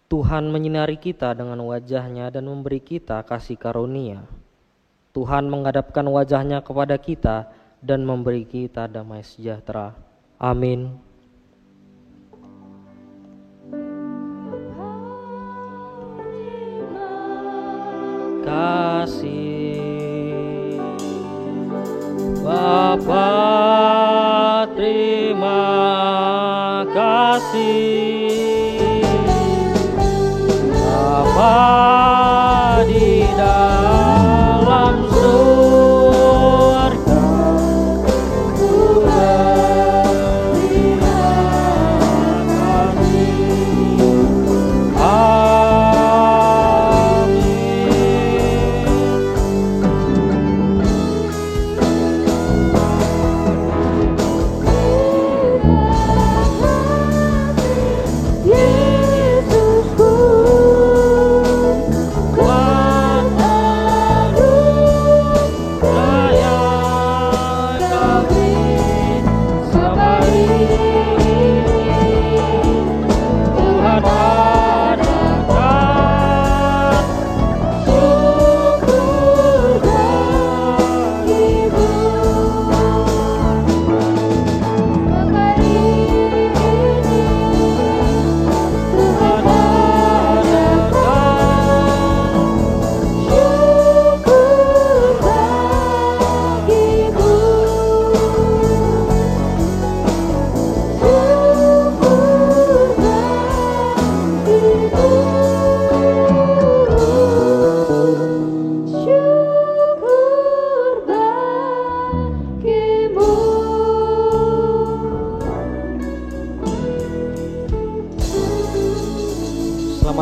Tuhan menyinari kita dengan wajah-Nya dan memberi kita kasih karunia. Tuhan menghadapkan wajah-Nya kepada kita dan memberi kita damai sejahtera. Amin. Kasih Bapa, terima kasih Bapa di dalam surga,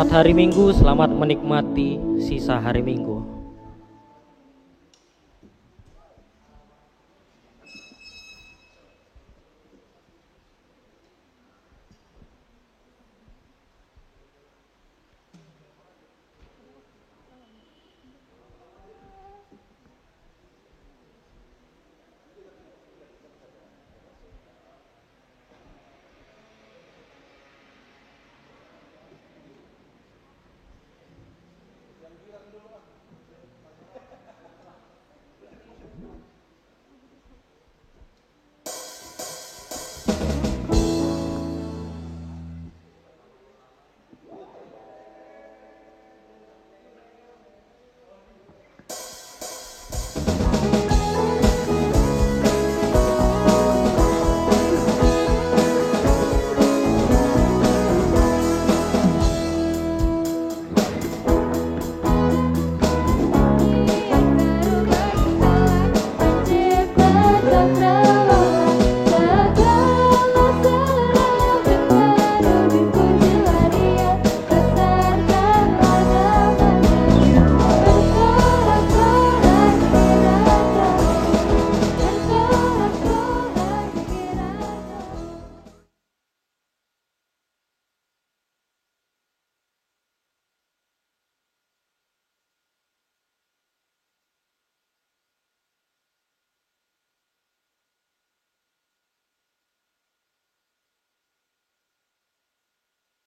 Selamat hari Minggu, selamat menikmati sisa hari Minggu.